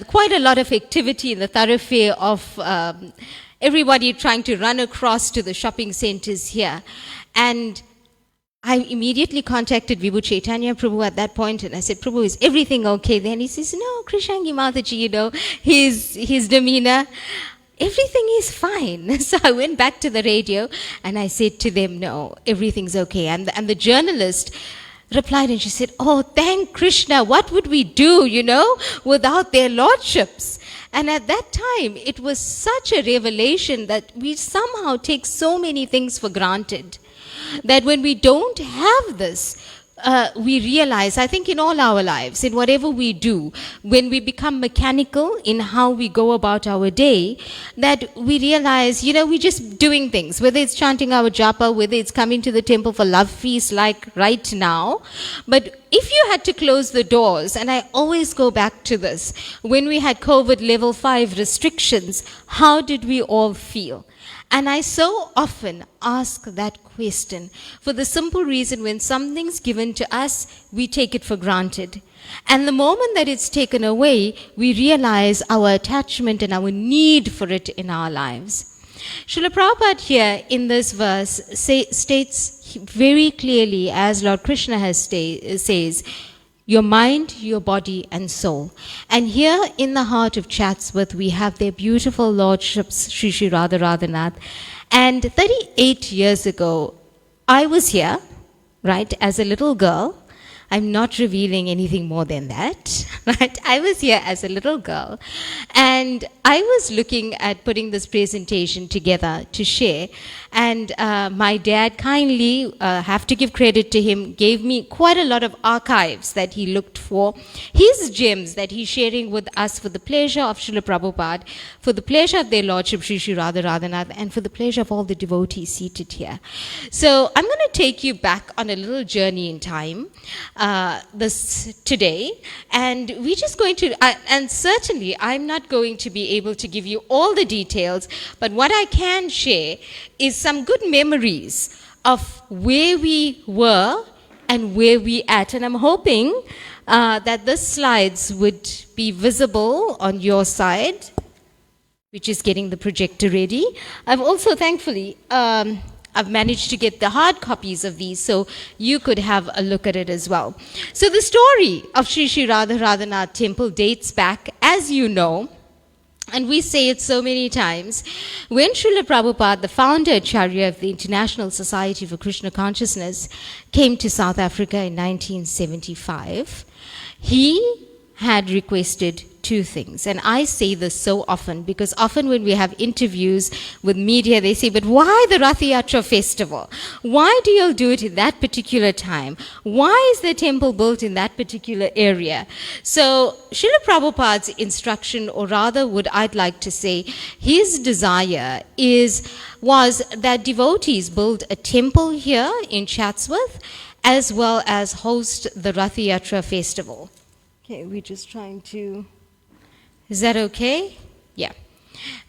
Quite a lot of activity in the thoroughfare of everybody trying to run across to the shopping centers here. And I immediately contacted Vibhu Chaitanya Prabhu at that point, and I said, Prabhu, is everything okay? Then he says, no, Krsangi Mataji, you know, his demeanor, everything is fine. So I went back to the radio and I said to them, no, everything's okay. And the journalist replied and she said, oh, thank Krishna, what would we do, you know, without their lordships? And at that time, it was such a revelation that we somehow take so many things for granted, that when we don't have this, we realize, I think in all our lives, in whatever we do, when we become mechanical in how we go about our day, that we realize, you know, we're just doing things, whether it's chanting our japa, whether it's coming to the temple for love feast like right now. But if you had to close the doors, and I always go back to this, when we had COVID level 5 restrictions, how did we all feel? And I so often ask that question for the simple reason, when something's given to us, we take it for granted. And the moment that it's taken away, we realize our attachment and our need for it in our lives. Srila Prabhupada here in this verse states very clearly, as Lord Krishna says, your mind, your body and soul. And here in the heart of Chatsworth, we have their beautiful lordships, Shri Shri Radha Radhanath. And 38 years ago, I was here, right, as a little girl. I'm not revealing anything more than that, right? I was here as a little girl, and I was looking at putting this presentation together to share, and my dad kindly, have to give credit to him, gave me quite a lot of archives that he looked for, his gems that he's sharing with us for the pleasure of Srila Prabhupada, for the pleasure of their Lordship Shri Shri Radha Radhanath, and for the pleasure of all the devotees seated here. So I'm going to take you back on a little journey in time. Today, and we're just going to, and certainly I'm not going to be able to give you all the details, but what I can share is some good memories of where we were and where we at. And I'm hoping that the slides would be visible on your side, which is getting the projector ready. I've also thankfully I've managed to get the hard copies of these, so you could have a look at it as well. So the story of Shri Shri Radha Radhanath Temple dates back, as you know, and we say it so many times, when Srila Prabhupada, the founder Acharya of the International Society for Krishna Consciousness, came to South Africa in 1975, he had requested two things. And I say this so often because often when we have interviews with media, they say, but why the Rath Yatra festival? Why do you all do it in that particular time? Why is the temple built in that particular area? So Srila Prabhupada's instruction, or rather what I'd like to say, his desire was that devotees build a temple here in Chatsworth as well as host the Rath Yatra festival. Okay, we're just trying to... Is that okay? Yeah.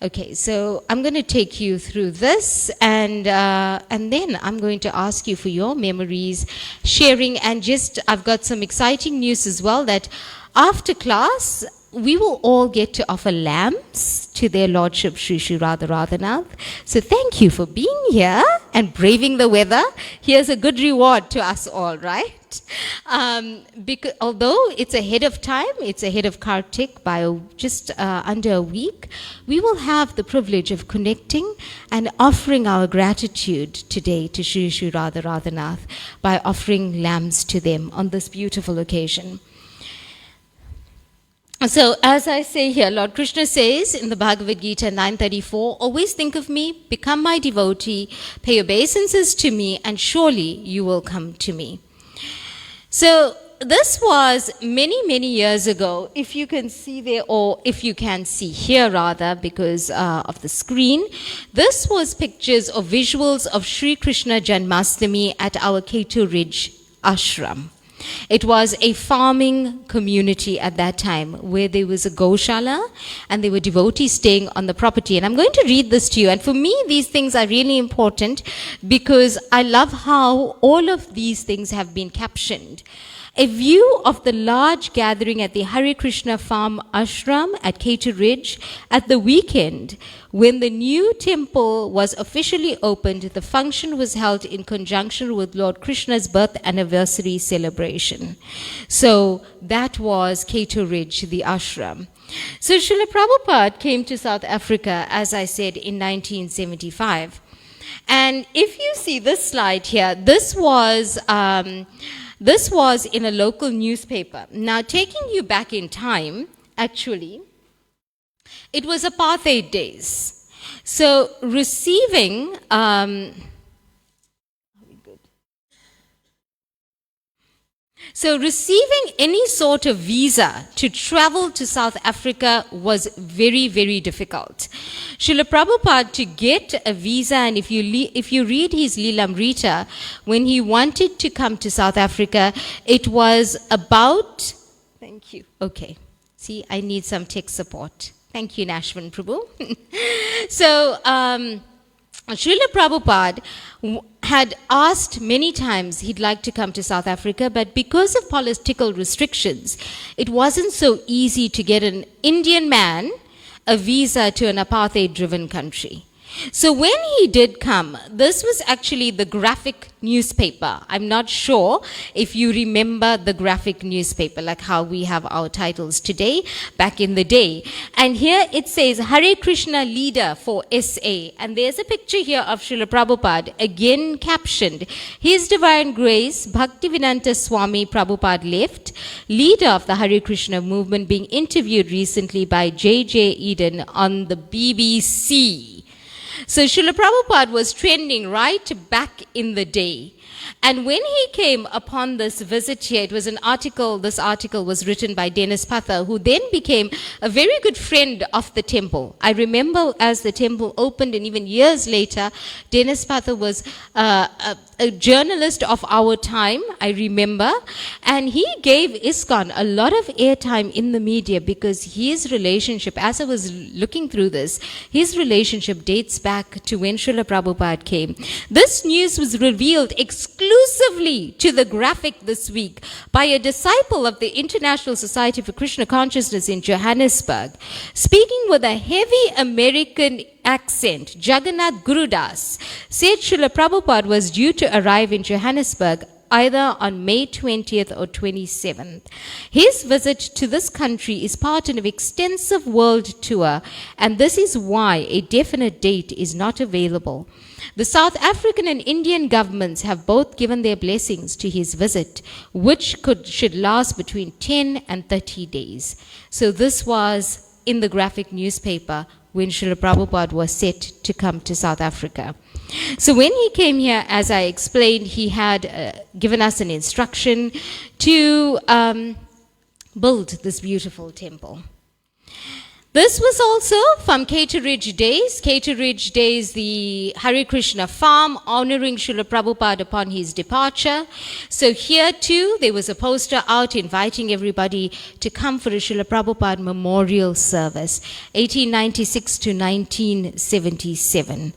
Okay, so I'm going to take you through this, and then I'm going to ask you for your memories, sharing, and I've got some exciting news as well, that after class, we will all get to offer lamps to their Lordship Sri Sri Radha Radhanath. So thank you for being here and braving the weather. Here's a good reward to us all, right? Because although it's ahead of time, it's ahead of Kartik by just under a week, we will have the privilege of connecting and offering our gratitude today to Sri Sri Radha Radhanath by offering lamps to them on this beautiful occasion. So, as I say here, Lord Krishna says in the Bhagavad Gita 9:34, always think of me, become my devotee, pay obeisances to me, and surely you will come to me. So, this was many, many years ago, if you can see there, or if you can see here rather, because of the screen. This was pictures or visuals of Sri Krishna Janmashtami at our Ketu Ridge ashram. It was a farming community at that time where there was a Goshala and there were devotees staying on the property. And I'm going to read this to you. And for me, these things are really important because I love how all of these things have been captioned. A view of the large gathering at the Hare Krishna Farm Ashram at Ketu Ridge at the weekend when the new temple was officially opened. The function was held in conjunction with Lord Krishna's birth anniversary celebration. So that was Ketu Ridge, the ashram. So Srila Prabhupada came to South Africa, as I said, in 1975. And if you see this slide here, this was in a local newspaper. Now, taking you back in time, actually, it was apartheid days. So, receiving any sort of visa to travel to South Africa was very, very difficult. Srila Prabhupada, to get a visa, and if you read his Lilamrita, when he wanted to come to South Africa, it was about... Thank you. Okay. See, I need some tech support. Thank you, Nashwan Prabhu. So, Srila Prabhupada had asked many times he'd like to come to South Africa, but because of political restrictions, it wasn't so easy to get an Indian man a visa to an apartheid-driven country. So when he did come, this was actually the graphic newspaper. I'm not sure if you remember the graphic newspaper, like how we have our titles today, back in the day. And here it says, Hare Krishna leader for SA. And there's a picture here of Srila Prabhupada, again captioned, His Divine Grace, Bhaktivedanta Swami Prabhupada left, leader of the Hare Krishna movement, being interviewed recently by J.J. Eden on the BBC. So Srila Prabhupada was trending right back in the day. And when he came upon this visit here, it was an article, this article was written by Dennis Pather, who then became a very good friend of the temple. I remember as the temple opened, and even years later, Dennis Pather was a journalist of our time, I remember, and he gave ISKCON a lot of airtime in the media because his relationship, as I was looking through this, his relationship dates back to when Srila Prabhupada came. This news was revealed exclusively to the graphic this week by a disciple of the International Society for Krishna Consciousness in Johannesburg. Speaking with a heavy American accent, Jagannath Gurudas said Srila Prabhupada was due to arrive in Johannesburg either on May 20th or 27th. His visit to this country is part of an extensive world tour, and this is why a definite date is not available. The South African and Indian governments have both given their blessings to his visit, which should last between 10 and 30 days. So this was in the graphic newspaper when Srila Prabhupada was set to come to South Africa. So when he came here, as I explained, he had given us an instruction to build this beautiful temple. This was also from Cateridge Days. Cateridge Days, the Hare Krishna farm, honoring Srila Prabhupada upon his departure. So here too, there was a poster out inviting everybody to come for a Srila Prabhupada memorial service, 1896 to 1977.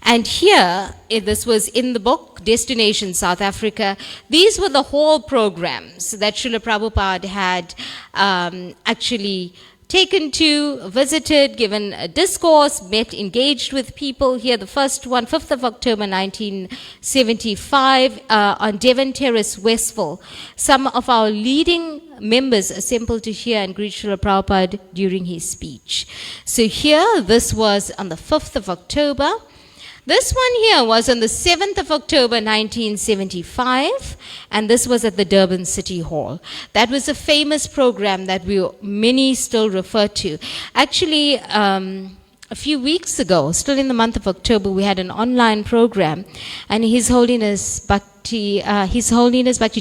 And here, this was in the book, Destination South Africa. These were the whole programs that Srila Prabhupada had actually taken to, visited, given a discourse, met, engaged with people. Here, the first one, 5th of October 1975, on Devon Terrace, Westville. Some of our leading members assembled to hear and greet Srila Prabhupada during his speech. So here, this was on the 5th of October. This one here was on the 7th of October 1975, and this was at the Durban City Hall. That was a famous program that many still refer to. Actually, a few weeks ago, still in the month of October, we had an online program, and His Holiness Bhakti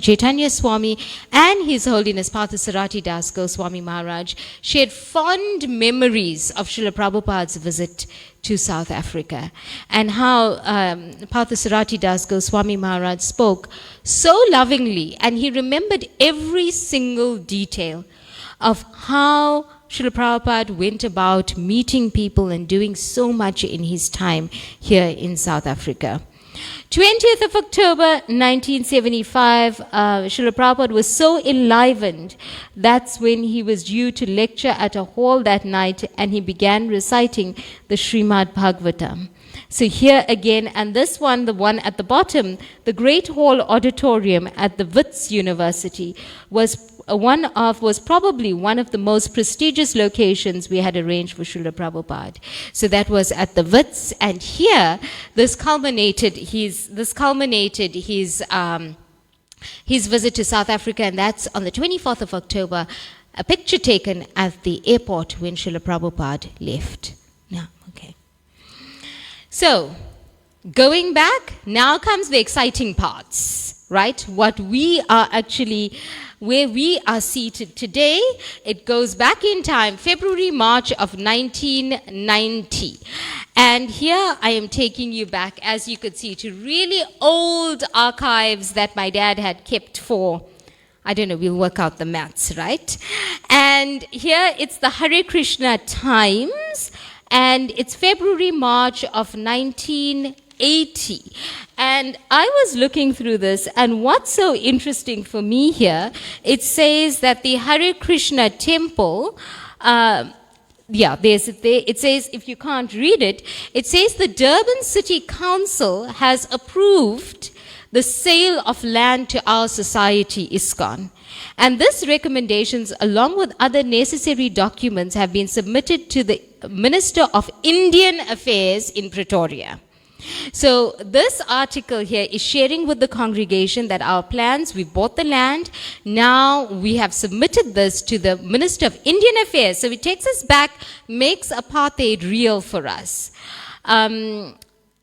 Chaitanya Swami and His Holiness Parthasarati Das Goswami Maharaj shared fond memories of Srila Prabhupada's visit to South Africa, and how Parthasarati Das Goswami Maharaj spoke so lovingly, and he remembered every single detail of how Srila Prabhupada went about meeting people and doing so much in his time here in South Africa. 20th of October 1975, Srila Prabhupada was so enlivened, that's when he was due to lecture at a hall that night, and he began reciting the Srimad Bhagavatam. So here again, and this one, the one at the bottom, the Great Hall Auditorium at the Wits University was probably one of the most prestigious locations we had arranged for Srila Prabhupada. So that was at the Wits, and here this culminated his visit to South Africa, and that's on the 24th of October, a picture taken at the airport when Srila Prabhupada left. Now, okay. So, going back, now comes the exciting parts, right? What we are actually, where we are seated today, it goes back in time, February, March of 1990. And here I am taking you back, as you could see, to really old archives that my dad had kept for, I don't know, we'll work out the maths, right? And here it's the Hare Krishna Times, and it's February, March of 1980. And I was looking through this, and what's so interesting for me here, it says that the Hare Krishna temple, it says, if you can't read it, it says the Durban City Council has approved the sale of land to our society, ISKCON. And these recommendations, along with other necessary documents, have been submitted to the Minister of Indian Affairs in Pretoria. So this article here is sharing with the congregation that our plans, we bought the land, now we have submitted this to the Minister of Indian Affairs. So it takes us back, makes apartheid real for us.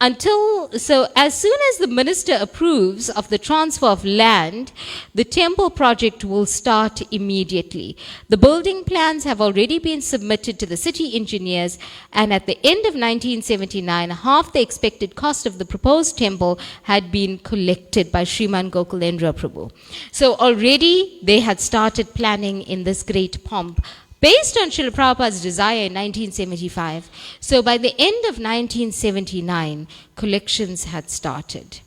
So as soon as the minister approves of the transfer of land, the temple project will start immediately. The building plans have already been submitted to the city engineers, and at the end of 1979, half the expected cost of the proposed temple had been collected by Sriman Gokulendra Prabhu. So already they had started planning in this great pomp, based on Srila Prabhupada's desire in 1975. So by the end of 1979, collections had started.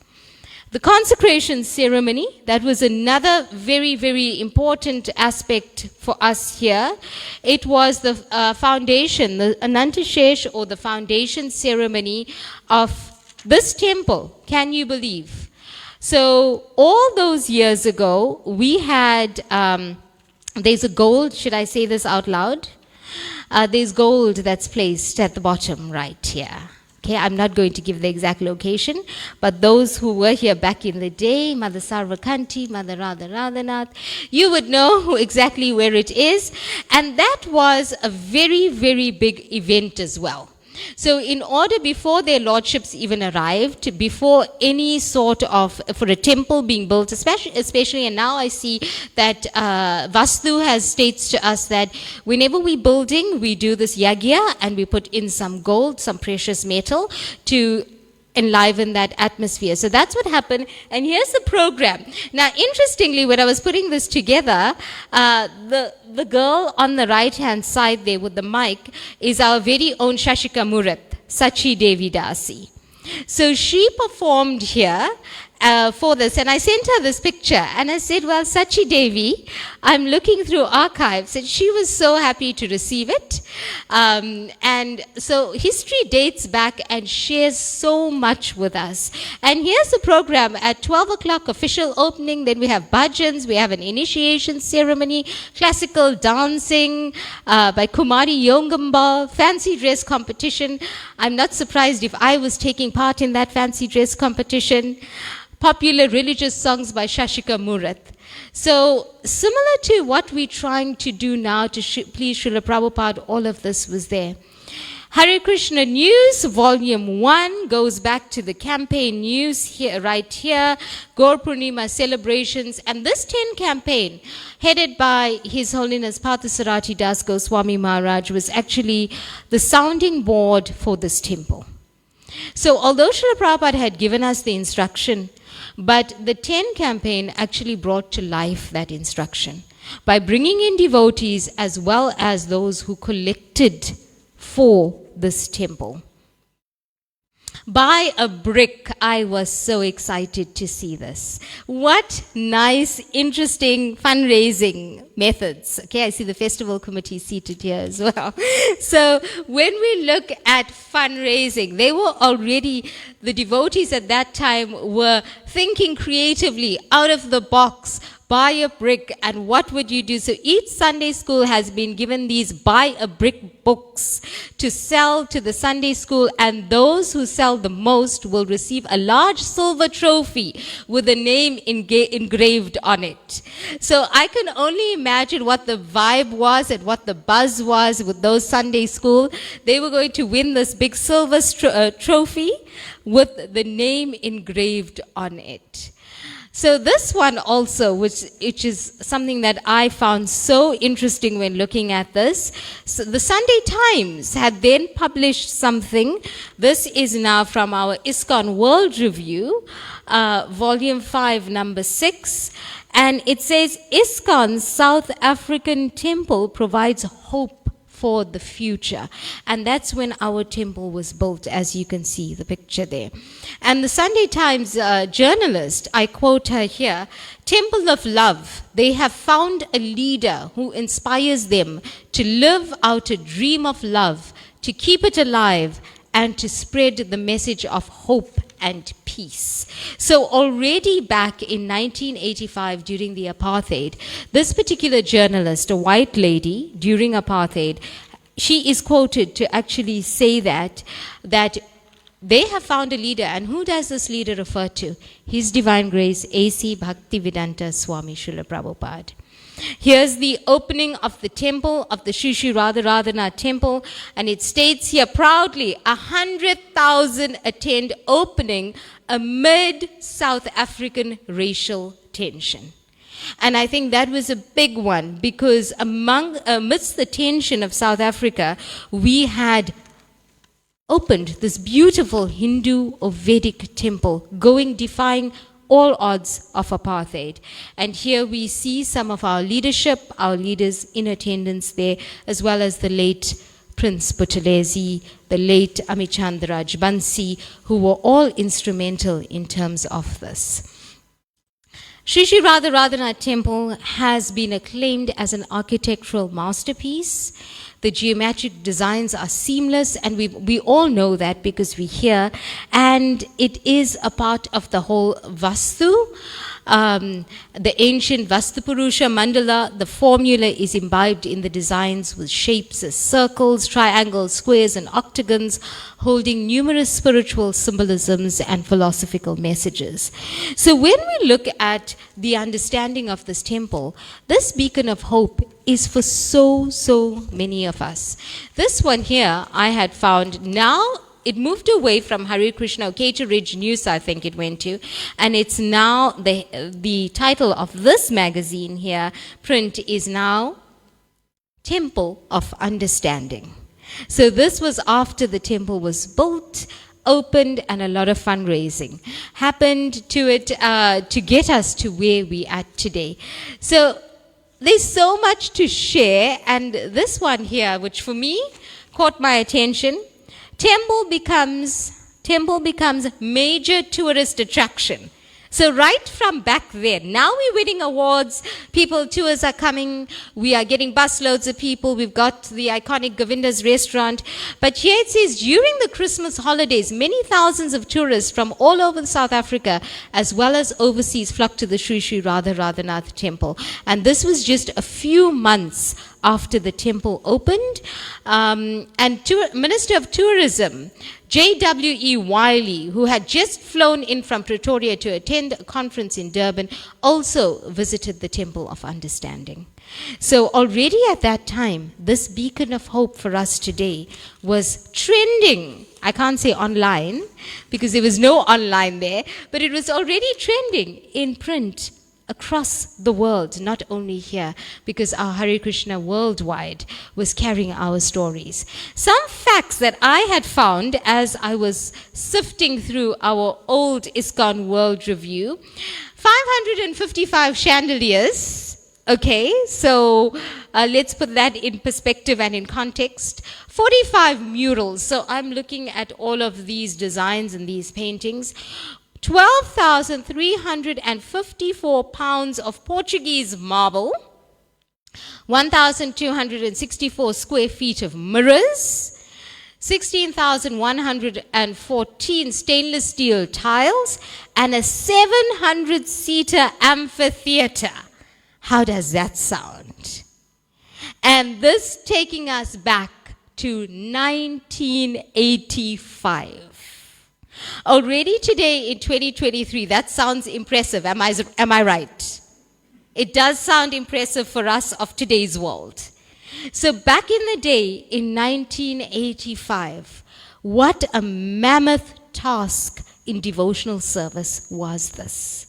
The consecration ceremony, that was another very, very important aspect for us here. It was the foundation, the Anantashesh, or the foundation ceremony of this temple. Can you believe? So all those years ago, we had, there's a gold, should I say this out loud? There's gold that's placed at the bottom right here. Okay, I'm not going to give the exact location, but those who were here back in the day, Mother Sarvakanti, Mother Radha, Radhanath, you would know exactly where it is. And that was a very, very big event as well. So in order, before their lordships even arrived, before any sort of, for a temple being built, especially, and now I see that Vastu has states to us that whenever we're building, we do this yagya and we put in some gold, some precious metal to enliven that atmosphere. So that's what happened. And here's the program. Now, interestingly, when I was putting this together, the girl on the right-hand side there with the mic is our very own Shashika Murat, Sachi Devi Dasi. So she performed here for this, and I sent her this picture, and I said, well, Sachi Devi, I'm looking through archives, and she was so happy to receive it. And so history dates back and shares so much with us. And here's the program at 12 o'clock, official opening, then we have bhajans, we have an initiation ceremony, classical dancing by Kumari Yongamba, fancy dress competition. I'm not surprised if I was taking part in that fancy dress competition. Popular religious songs by Shashika Murat. So similar to what we're trying to do now to please Srila Prabhupada, all of this was there. Hare Krishna News, Volume 1, goes back to the campaign news here, right here, Gaur Purnima celebrations, and this 10 campaign, headed by His Holiness Parthasarati Das Goswami Maharaj, was actually the sounding board for this temple. So although Srila Prabhupada had given us the instruction, but the 10 campaign actually brought to life that instruction by bringing in devotees as well as those who collected for this temple. Buy a brick. I was so excited to see this. What nice, interesting fundraising methods. Okay, I see the festival committee seated here as well. So when we look at fundraising, they were already, the devotees at that time were thinking creatively, out of the box. Buy a brick, and what would you do? So each Sunday school has been given these buy a brick books to sell to the Sunday school, and those who sell the most will receive a large silver trophy with a name engraved on it. So I can only imagine what the vibe was and what the buzz was with those Sunday school. They were going to win this big silver trophy with the name engraved on it. So this one also, which is something that I found so interesting when looking at this. So the Sunday Times had then published something. This is now from our ISKCON World Review, Volume 5, Number 6. And it says, ISKCON South African Temple provides hope for the future. And that's when our temple was built, as you can see the picture there. And the Sunday Times journalist, I quote her here, Temple of Love, they have found a leader who inspires them to live out a dream of love, to keep it alive, and to spread the message of hope and peace. So already back in 1985, during the apartheid, this particular journalist, a white lady during apartheid, she is quoted to actually say that they have found a leader. And who does this leader refer to? His Divine Grace, A.C. Bhaktivedanta Swami Srila Prabhupada. Here's the opening of the temple, of the Sri Sri Radha Radhanath temple, and it states here proudly, 100,000 attend opening amid South African racial tension. And I think that was a big one, because amidst the tension of South Africa, we had opened this beautiful Hindu or Vedic temple, defying all odds of apartheid. And here we see some of our leadership, our leaders in attendance there, as well as the late Prince Buthelezi, the late Amichandraj Bansi, who were all instrumental in terms of this. Sri Sri Radha Radhanath Temple has been acclaimed as an architectural masterpiece. The geometric designs are seamless, and we all know that because we're here. And it is a part of the whole Vastu. The ancient Vastupurusha mandala, the formula is imbibed in the designs with shapes as circles, triangles, squares, and octagons, holding numerous spiritual symbolisms and philosophical messages. So when we look at the understanding of this temple, this beacon of hope is for so many of us. This one here I had found now. It moved away from Hare Krishna, Oketa Ridge News, I think it went to, and it's now, the title of this magazine here, print, is now Temple of Understanding. So this was after the temple was built, opened, and a lot of fundraising happened to it to get us to where we are today. So there's so much to share, and this one here, which for me caught my attention, temple becomes major tourist attraction. So right from back then, now we're winning awards, tours are coming, we are getting busloads of people, we've got the iconic Govinda's restaurant. But here it says, during the Christmas holidays, many thousands of tourists from all over South Africa, as well as overseas, flocked to the Sri Sri Radha Radhanath temple. And this was just a few months after the temple opened. And Minister of Tourism, J.W.E. Wiley, who had just flown in from Pretoria to attend a conference in Durban, also visited the Temple of Understanding. So already at that time, this beacon of hope for us today was trending. I can't say online, because there was no online there, but it was already trending in print across the world, not only here, because our Hare Krishna worldwide was carrying our stories. Some facts that I had found as I was sifting through our old ISKCON World Review: 555 chandeliers. Okay, so let's put that in perspective and in context. 45 murals. So I'm looking at all of these designs and these paintings. 12,354 pounds of Portuguese marble, 1,264 square feet of mirrors, 16,114 stainless steel tiles, and a 700-seater amphitheater. How does that sound? And this taking us back to 1985. Already today in 2023, that sounds impressive. Am I right? It does sound impressive for us of today's world. So back in the day, in 1985, what a mammoth task in devotional service was this.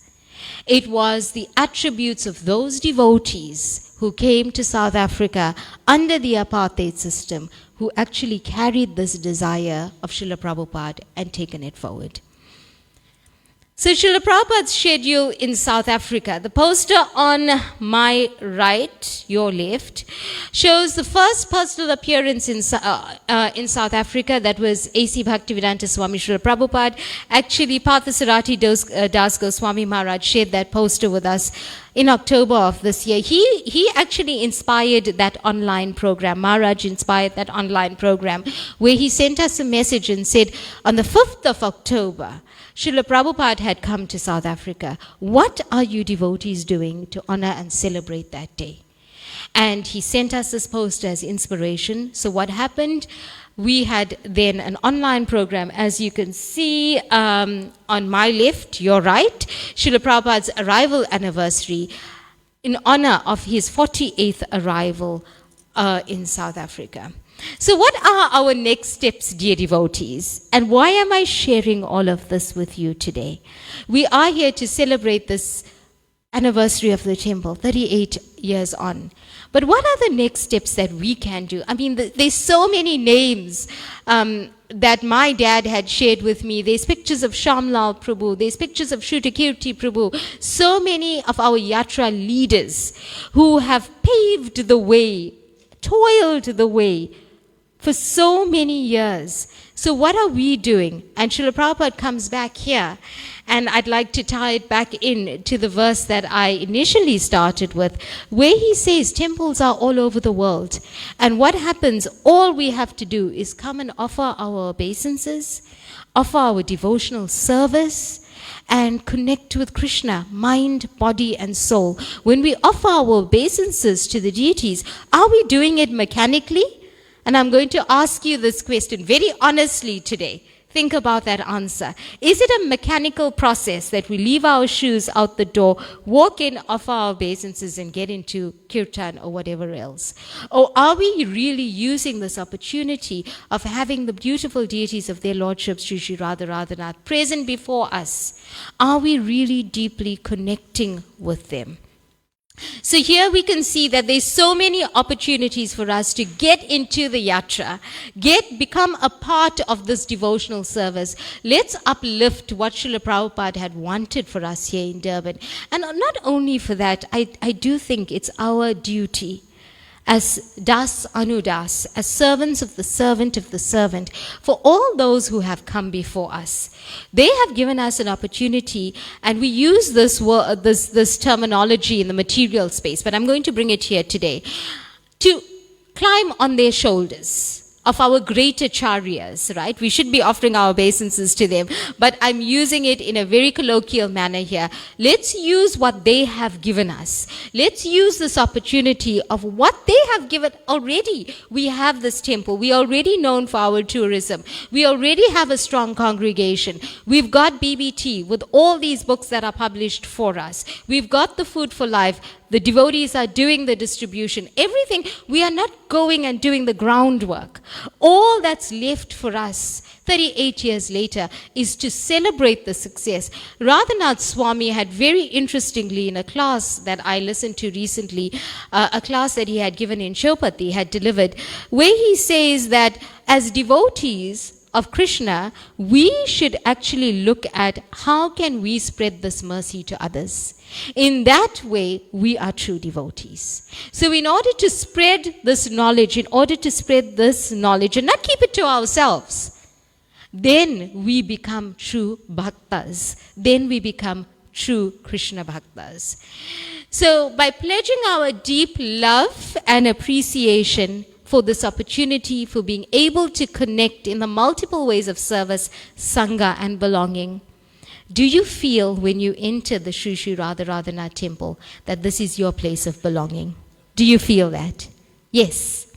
It was the attributes of those devotees who came to South Africa under the apartheid system, who actually carried this desire of Srila Prabhupada and taken it forward. So Srila Prabhupada's schedule in South Africa, the poster on my right, your left, shows the first personal appearance in South Africa. That was A.C. Bhaktivedanta Swami Srila Prabhupada. Actually, Parthasarati Das Goswami Maharaj shared that poster with us in October of this year. He actually inspired that online program. Maharaj inspired that online program where he sent us a message and said, on the 5th of October, Srila Prabhupada had come to South Africa. What are you devotees doing to honor and celebrate that day? And he sent us this poster as inspiration. So what happened? We had then an online program, as you can see on my left, your right, Srila Prabhupada's arrival anniversary in honor of his 48th arrival in South Africa. So what are our next steps, dear devotees? And why am I sharing all of this with you today? We are here to celebrate this anniversary of the temple, 38 years on. But what are the next steps that we can do? I mean, there's so many names that my dad had shared with me. There's pictures of Shamlal Prabhu. There's pictures of Shrutakirti Prabhu. So many of our yatra leaders who have paved the way, toiled the way for so many years. So what are we doing? And Srila Prabhupada comes back here, and I'd like to tie it back in to the verse that I initially started with, where he says temples are all over the world. And what happens, all we have to do is come and offer our obeisances, offer our devotional service, and connect with Krishna, mind, body, and soul. When we offer our obeisances to the deities, are we doing it mechanically? And I'm going to ask you this question very honestly today. Think about that answer. Is it a mechanical process that we leave our shoes out the door, walk in, offer our obeisances, and get into kirtan or whatever else? Or are we really using this opportunity of having the beautiful deities of their lordships, Sri Sri Radha Radhanath, present before us? Are we really deeply connecting with them? So here we can see that there's so many opportunities for us to get into the yatra, become a part of this devotional service. Let's uplift what Srila Prabhupada had wanted for us here in Durban. And not only for that, I do think it's our duty as Das Anudas, as servants of the servant, for all those who have come before us. They have given us an opportunity, and we use this terminology in the material space, but I'm going to bring it here today, to climb on their shoulders of our great acharyas, right? We should be offering our obeisances to them, but I'm using it in a very colloquial manner here. Let's use what they have given us. Let's use this opportunity of what they have given already. We have this temple. We are already known for our tourism. We already have a strong congregation. We've got BBT with all these books that are published for us. We've got the Food for Life. The devotees are doing the distribution. Everything, we are not going and doing the groundwork. All that's left for us, 38 years later, is to celebrate the success. Radhanath Swami had very interestingly, in a class that I listened to recently, a class that he had given in Chopati, had delivered, where he says that as devotees of Krishna, we should actually look at how can we spread this mercy to others. In that way, we are true devotees. So in order to spread this knowledge, and not keep it to ourselves, then we become true bhaktas. Then we become true Krishna bhaktas. So by pledging our deep love and appreciation for this opportunity, for being able to connect in the multiple ways of service, sangha, and belonging, do you feel when you enter the Sri Sri Radha Radhanath temple that this is your place of belonging? Do you feel that? Yes,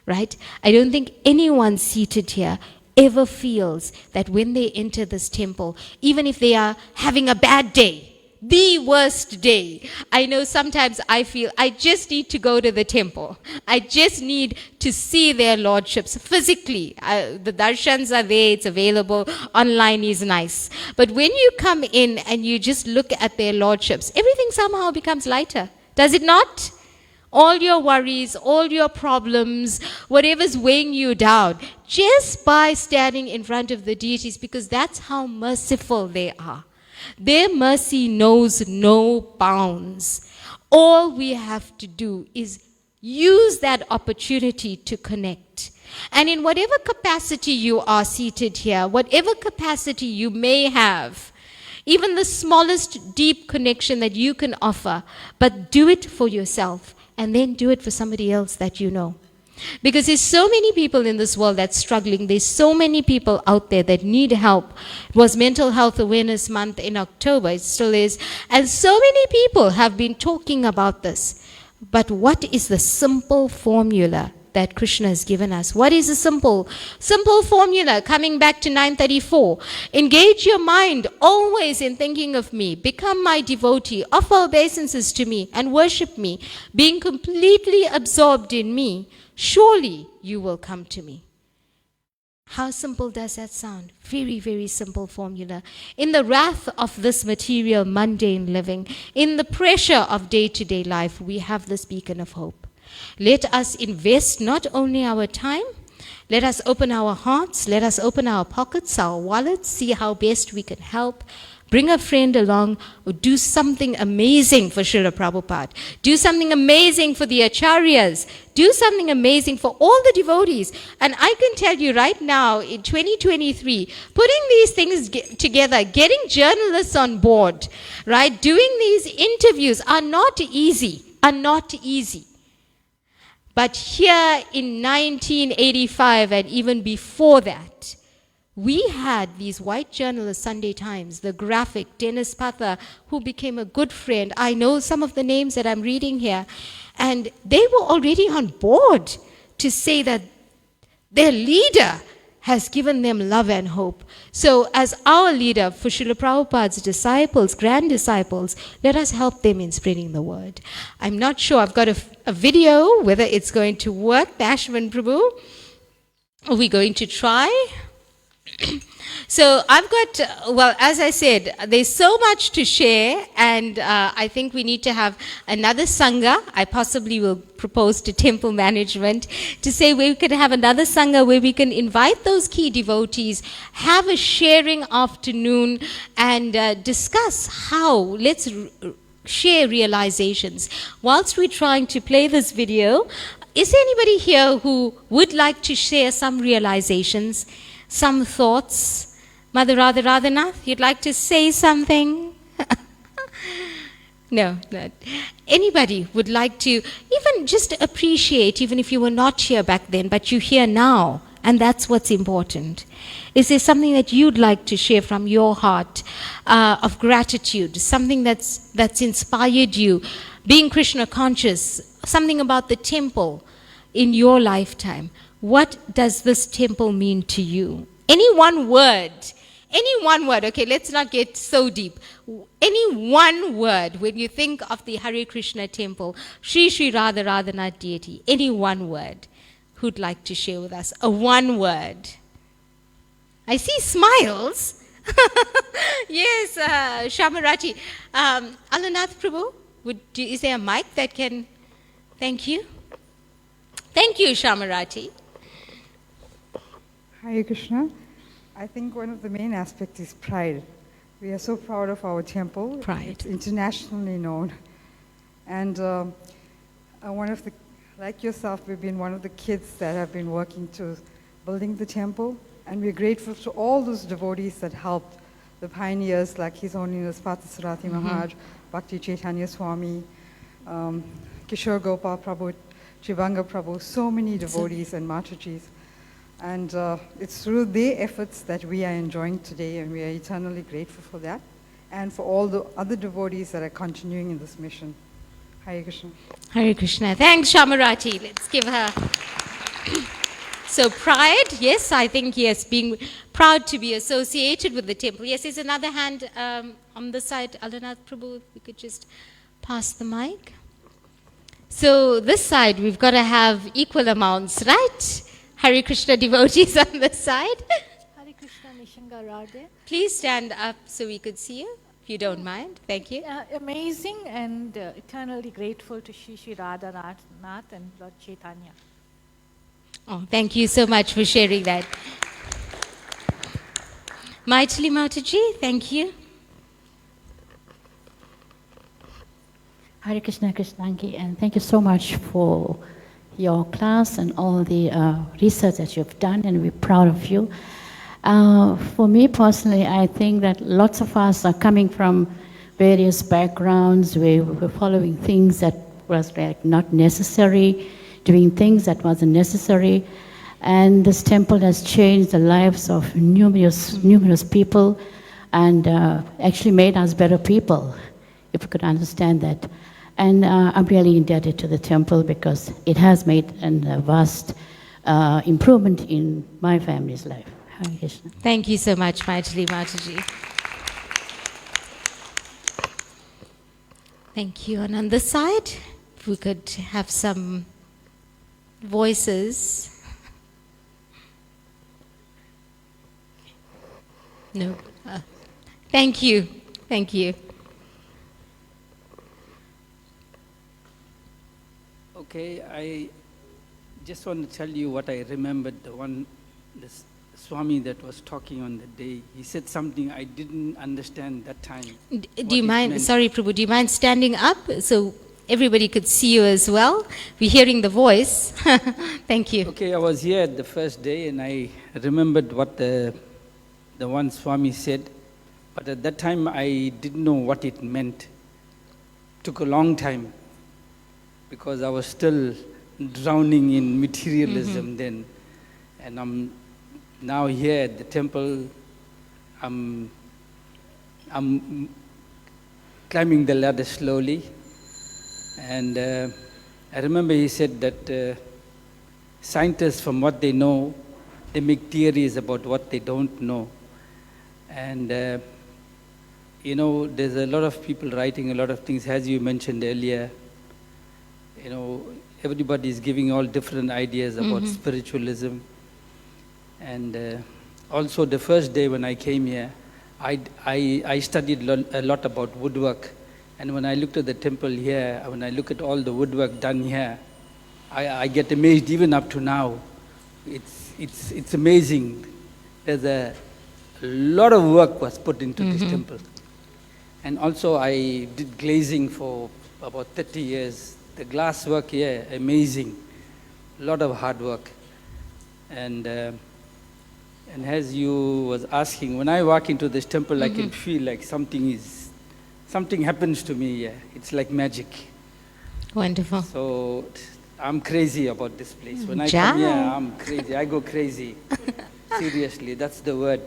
right? I don't think anyone seated here ever feels that when they enter this temple, even if they are having a bad day, the worst day, I know sometimes I feel I just need to go to the temple. I just need to see their lordships physically. The darshans are there, it's available, online is nice. But when you come in and you just look at their lordships, everything somehow becomes lighter. Does it not? All your worries, all your problems, whatever's weighing you down, just by standing in front of the deities, because that's how merciful they are. Their mercy knows no bounds. All we have to do is use that opportunity to connect. And in whatever capacity you are seated here, whatever capacity you may have, even the smallest deep connection that you can offer, but do it for yourself and then do it for somebody else that you know. Because there's so many people in this world that's struggling. There's so many people out there that need help. It was Mental Health Awareness Month in October. It still is. And so many people have been talking about this. But what is the simple formula that Krishna has given us? What is the simple formula? Coming back to 934. Engage your mind always in thinking of me. Become my devotee. Offer obeisances to me and worship me. Being completely absorbed in me, surely you will come to me. How simple does that sound? Very, very simple formula. In the wrath of this material, mundane living, in the pressure of day-to-day life, we have this beacon of hope. Let us invest not only our time, let us open our hearts, let us open our pockets, our wallets, see how best we can help, Bring a friend along, or do something amazing for Srila Prabhupada. Do something amazing for the Acharyas. Do something amazing for all the devotees. And I can tell you right now, in 2023, putting these things together, getting journalists on board, right, doing these interviews are not easy, But here in 1985 and even before that, we had these white journalists, Sunday Times, the graphic, Dennis Patha, who became a good friend. I know some of the names that I'm reading here. And they were already on board to say that their leader has given them love and hope. So as our leader for Srila Prabhupada's disciples, grand disciples, let us help them in spreading the word. I'm not sure, I've got a video, whether it's going to work, Ashwin Prabhu. Are we going to try? So I've got, well, as I said, there's so much to share, and I think we need to have another Sangha. I possibly will propose to temple management to say we could have another Sangha where we can invite those key devotees, have a sharing afternoon, and discuss how, let's share realizations. Whilst we're trying to play this video, is there anybody here who would like to share some realizations? Some thoughts? Mother Radha Radhanath, you'd like to say something? No, not. Anybody would like to even just appreciate, even if you were not here back then, but you're here now, and that's what's important. Is there something that you'd like to share from your heart of gratitude, something that's inspired you, being Krishna conscious, something about the temple in your lifetime? What does this temple mean to you? Any one word, okay, let's not get so deep. Any one word when you think of the Hare Krishna temple, Sri Sri Radha Radhanath deity, any one word, who'd like to share with us? A one word. I see smiles. Yes, Shamarati. Alanath Prabhu, is there a mic that can, thank you. Thank you, Shamarati. Hare Krishna. I think one of the main aspects is pride. We are so proud of our temple. Pride. It's internationally known. And one of the, like yourself, we've been one of the kids that have been working to building the temple. And we're grateful to all those devotees that helped, the pioneers like His Holiness Parthasarathi Maharaj, Bhakti Chaitanya Swami, Kishore Gopal Prabhu, Chivanga Prabhu, so many devotees and Matajis. And it's through their efforts that we are enjoying today, and we are eternally grateful for that, and for all the other devotees that are continuing in this mission. Hare Krishna. Hare Krishna. Thanks, Shamarati. Let's give her. So pride, yes, I think, yes, being proud to be associated with the temple. Yes, there's another hand on the side. Alanath Prabhu, if we could just pass the mic. So this side, we've got to have equal amounts, right? Hare Krishna devotees on this side. Hare Krishna Nishanga Radhe. Please stand up so we could see you, if you don't mind. Thank you. Amazing and eternally grateful to Shri Shri Radhanath and Lord Chaitanya. Oh, thank you so much for sharing that. Maitali Mataji, thank you. Hare Krishna Krsangi, and thank you so much for your class and all the research that you've done, and we're proud of you. For me personally, I think that lots of us are coming from various backgrounds. We were following things that was like not necessary, doing things that wasn't necessary, and this temple has changed the lives of numerous people, and actually made us better people, if we could understand that. And I'm really indebted to the temple because it has made a vast improvement in my family's life. Hare Krishna. Thank you so much, Maitali Mataji. Thank you. And on this side, if we could have some voices. No. Thank you. Thank you. Okay, I just want to tell you what I remembered, this Swami that was talking on the day, he said something I didn't understand that time. Do you mind, sorry Prabhu, do you mind standing up so everybody could see you as well? We're hearing the voice. Thank you. Okay, I was here the first day and I remembered what the one Swami said, but at that time I didn't know what it meant. It took a long time because I was still drowning in materialism then, and I'm now here at the temple. I'm climbing the ladder slowly, and I remember he said that scientists, from what they know, they make theories about what they don't know. And you know, there's a lot of people writing a lot of things, as you mentioned earlier. You know, everybody is giving all different ideas about spiritualism. And also the first day when I came here, I studied a lot about woodwork. And when I looked at the temple here, when I look at all the woodwork done here, I get amazed even up to now. It's amazing. There's a lot of work was put into this temple. And also I did glazing for about 30 years. The glass work here, amazing. A lot of hard work. And as you was asking, when I walk into this temple, I can feel like something happens to me here. It's like magic. Wonderful. So I'm crazy about this place. When I come here, I'm crazy. I go crazy. Seriously, that's the word.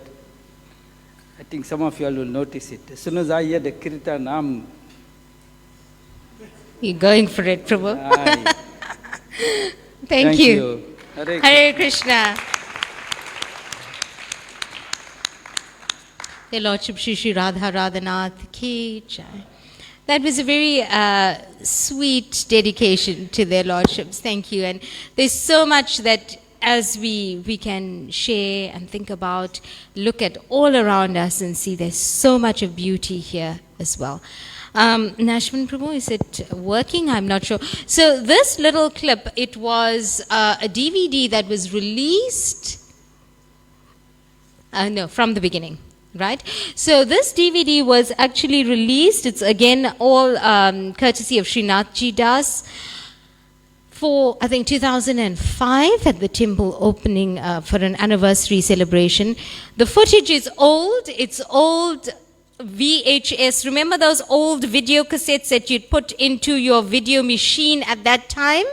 I think some of you all will notice it. As soon as I hear the kirtan, You're going for it, Prabhu. Thank you. Hare Krishna. Their Lordship Shri Shri Radha Radhanath ki jai. That was a very sweet dedication to their Lordships. Thank you. And there's so much that as we can share and think about, look at all around us and see there's so much of beauty here as well. Nashman Prabhu, is it working? I'm not sure. So this little clip, it was a DVD that was released, no, from the beginning. Right? So this DVD was actually released, it's again all courtesy of Srinathji Das, for I think 2005 at the temple opening for an anniversary celebration. The footage is old, it's old VHS. Remember those old video cassettes that you'd put into your video machine at that time?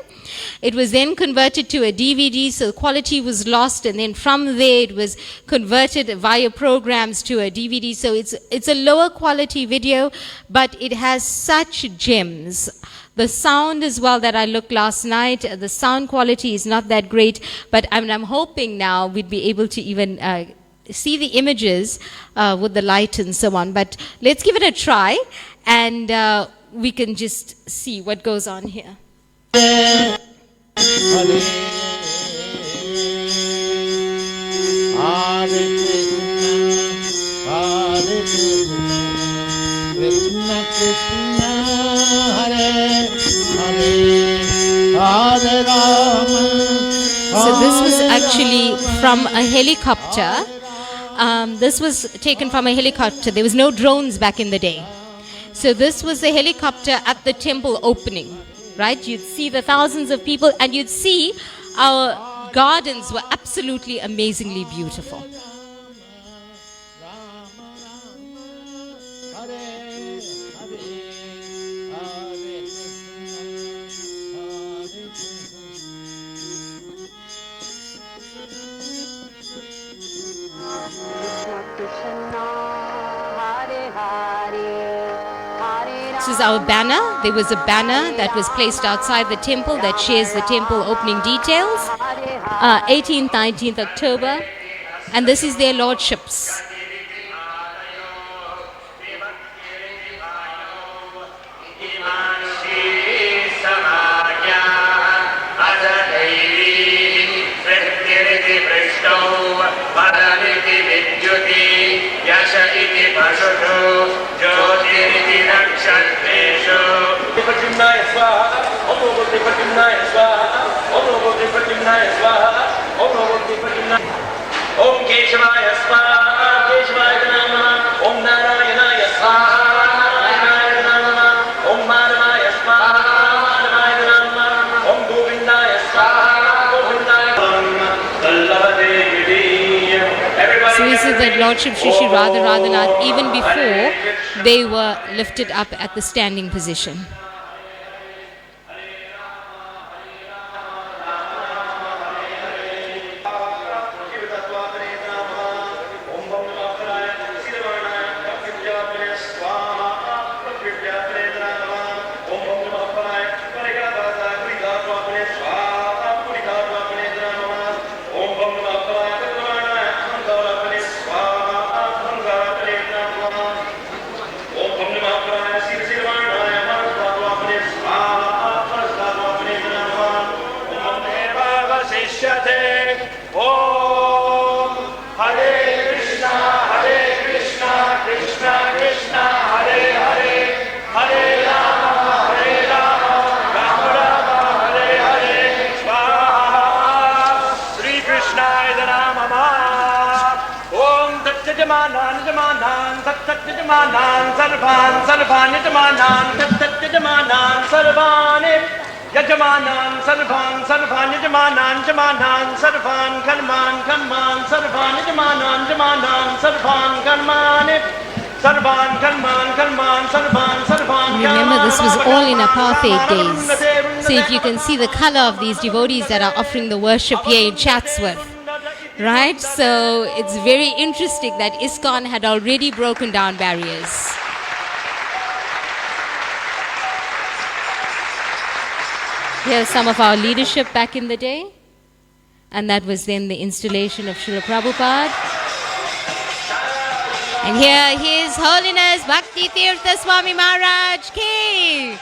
It was then converted to a DVD, so the quality was lost, and then from there it was converted via programs to a DVD. So it's a lower quality video, but it has such gems. The sound as well that I looked last night, the sound quality is not that great, but I'm hoping now we'd be able to even see the images with the light and so on. But let's give it a try, and we can just see what goes on here. Hare Krishna, Krishna Hare Hare, Hare Rama. So this was actually from a helicopter. This was taken from a helicopter. There was no drones back in the day. So this was a helicopter at the temple opening, right? You'd see the thousands of people, and you'd see our gardens were absolutely amazingly beautiful. This is our banner. There was a banner that was placed outside the temple that shares the temple opening details. 18th, 19th October. And this is their lordships. Om Keshvaya Swaha, Keshvaya Namaha, Om Narayanaya Swaha, Narayana Namaha, Om Madhavaya Swaha, Madhavaya Namaha, Om Govindaya Swaha, Govindaya Namaha, Vallabhade Giriya. So this is the Lordship Shri Shri Radha Radhanath even before they were lifted up at the standing position. Yajamanan sarvan sarvan yajamanan tat yajamanan sarvane yajamanan sarvan sarvan yajamanan jamanan sarvan karman karman sarvan yajamanan jamanan sarvan karmane sarvan karman karman sarvan sarvan. Remember, this was all in apartheid days. So if you can see the color of these devotees that are offering the worship here in Chatsworth. Right? So it's very interesting that ISKCON had already broken down barriers. Here's some of our leadership back in the day. And that was then the installation of Srila Prabhupada. And here His Holiness Bhakti Tirtha Swami Maharaj Ki.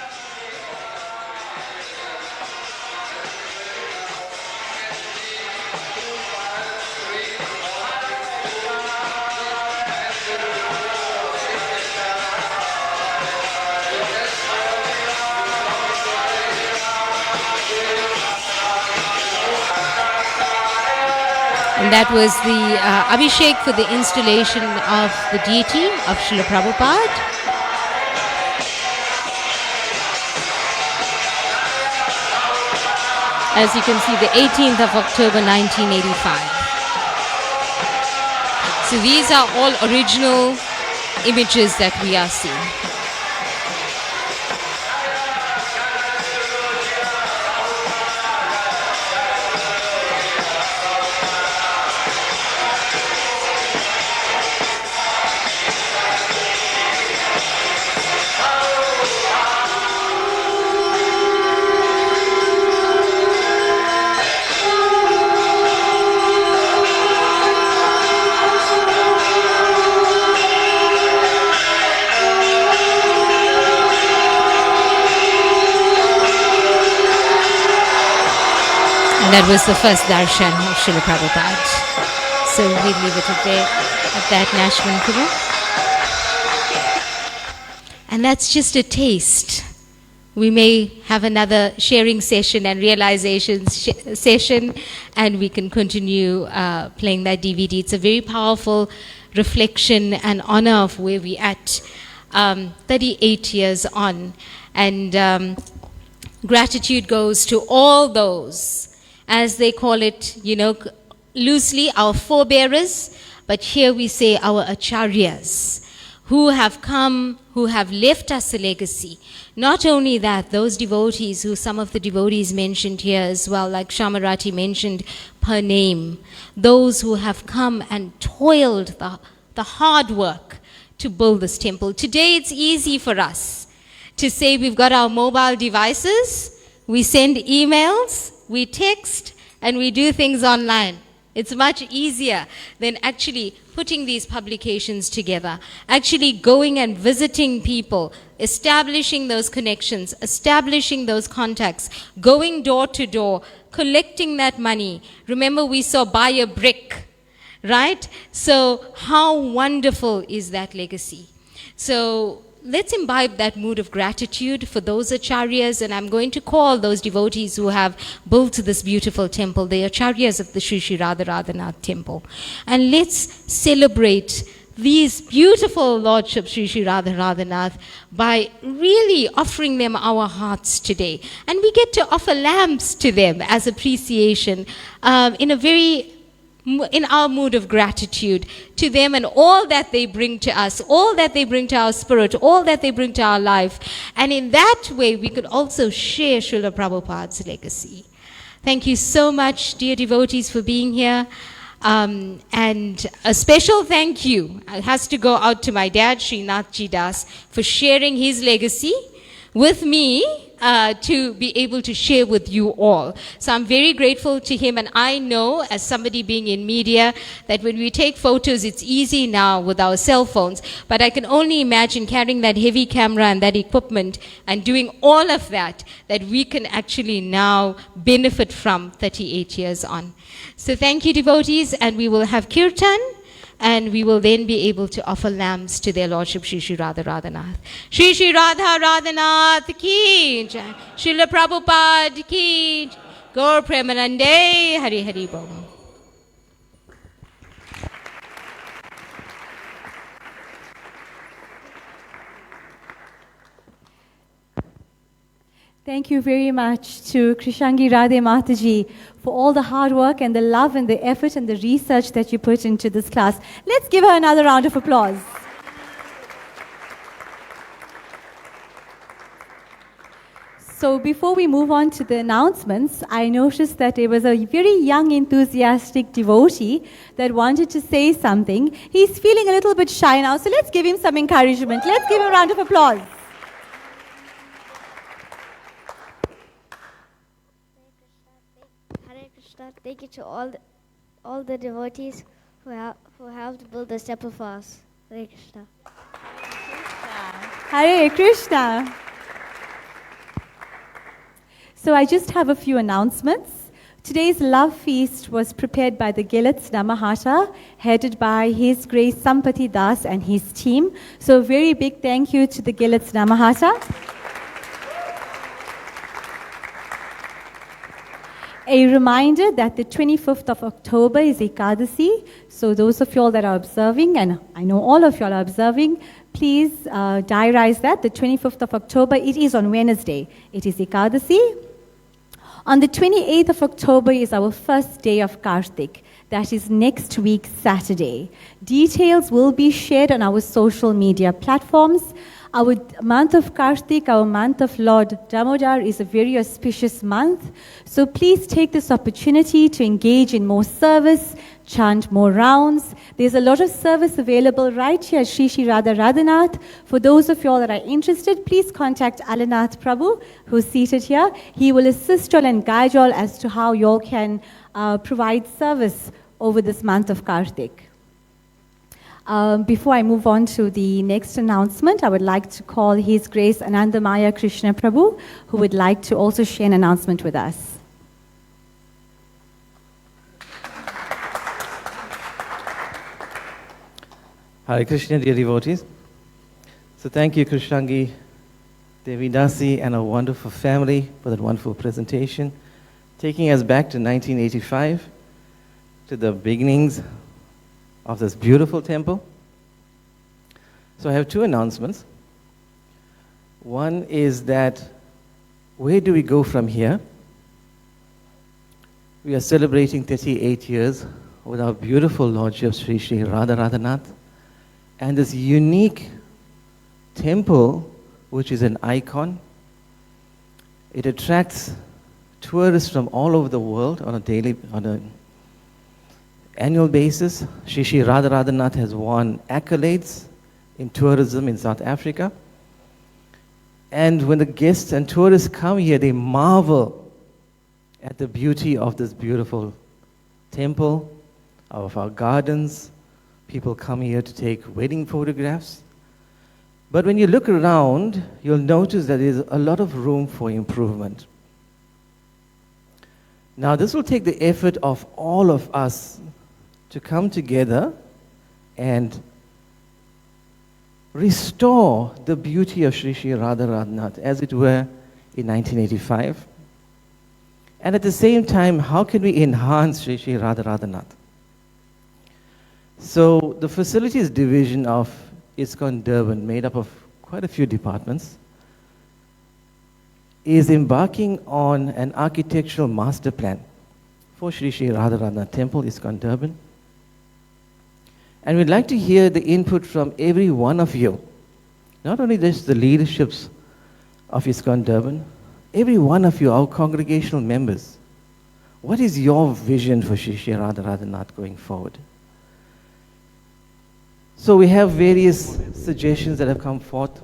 And that was the Abhishek for the installation of the deity of Srila Prabhupada. As you can see, the 18th of October 1985. So these are all original images that we are seeing. And that was the first darshan of Srila Prabhupada. So we'll leave it at that, Nashman Kubu. And that's just a taste. We may have another sharing session and realization session, and we can continue playing that DVD. It's a very powerful reflection and honor of where we're at 38 years on. And gratitude goes to all those, as they call it, loosely, our forebearers, but here we say our acharyas, who have come, who have left us a legacy. Not only that, those devotees who some of the devotees mentioned here as well, like Shamarati mentioned per name, those who have come and toiled the hard work to build this temple. Today it's easy for us to say we've got our mobile devices, we send emails, we text, and we do things online. It's much easier than actually putting these publications together, actually going and visiting people, establishing those connections, establishing those contacts, going door to door, collecting that money. Remember, we saw buy a brick, right? So how wonderful is that legacy? So let's imbibe that mood of gratitude for those acharyas, and I'm going to call those devotees who have built this beautiful temple, the acharyas of the Sri Sri Radhanath temple. And let's celebrate these beautiful lordships, Sri Sri Radhanath, by really offering them our hearts today. And we get to offer lamps to them as appreciation in our mood of gratitude to them and all that they bring to us, all that they bring to our spirit, all that they bring to our life. And in that way, we could also share Srila Prabhupada's legacy. Thank you so much, dear devotees, for being here. And a special thank you has to go out to my dad, Srinathji Das, for sharing his legacy with me to be able to share with you all. So I'm very grateful to him, and I know, as somebody being in media, that when we take photos, it's easy now with our cell phones, but I can only imagine carrying that heavy camera and that equipment and doing all of that we can actually now benefit from 38 years on. So thank you, devotees, and we will have kirtan, and we will then be able to offer lamps to their Lordship Sri Sri Radhanath. Sri Sri Radha Radhanath ki jai. Srila Prabhupada ki jai. Gaur Premanande Hari Hari Bol. Thank you very much to Krsangi Radhe Mataji for all the hard work and the love and the effort and the research that you put into this class. Let's give her another round of applause. So before we move on to the announcements, I noticed that there was a very young, enthusiastic devotee that wanted to say something. He's feeling a little bit shy now, so let's give him some encouragement. Let's give him a round of applause. Thank you to all the devotees who helped build this temple for us. Hare Krishna. Hare Krishna. So I just have a few announcements. Today's love feast was prepared by the Gilets Namahata, headed by His Grace Sampati Das and his team. So a very big thank you to the Gilets Namahata. A reminder that the 25th of October is Ekadasi. So those of you all that are observing, and I know all of you all are observing, please diarize that. The 25th of October, it is on Wednesday. It is Ekadasi. On the 28th of October is our first day of Kartik. That is next week, Saturday. Details will be shared on our social media platforms. Our month of Kartik, our month of Lord Damodar, is a very auspicious month. So please take this opportunity to engage in more service, chant more rounds. There's a lot of service available right here at Sri Sri Radha Radhanath. For those of you all that are interested, please contact Alanath Prabhu, who's seated here. He will assist you all and guide you all as to how you all can provide service over this month of Kartik. Before I move on to the next announcement, I would like to call His Grace Anandamaya Krishna Prabhu, who would like to also share an announcement with us. Hare Krishna, dear devotees. So thank you, Krsangi, Devi Dasi, and a wonderful family for that wonderful presentation, taking us back to 1985, to the beginnings of this beautiful temple. So I have two announcements. One is that, where do we go from here? We are celebrating 38 years with our beautiful Lordship Sri Sri Radha Radhanath, and this unique temple, which is an icon. It attracts tourists from all over the world on an annual basis. Sri Sri Radha Radhanath has won accolades in tourism in South Africa. And when the guests and tourists come here, they marvel at the beauty of this beautiful temple, of our gardens. People come here to take wedding photographs. But when you look around, you'll notice that there's a lot of room for improvement. Now, this will take the effort of all of us to come together and restore the beauty of Sri Sri Radhanath as it were in 1985? And at the same time, how can we enhance Sri Sri Radhanath? So the facilities division of ISKCON Durban, made up of quite a few departments, is embarking on an architectural master plan for Sri Sri Radhanath Temple, ISKCON Durban. And we'd like to hear the input from every one of you, not only just the leaderships of ISKCON Durban, every one of you, our congregational members. What is your vision for Sri Sri Radhanath going forward? So we have various suggestions that have come forth.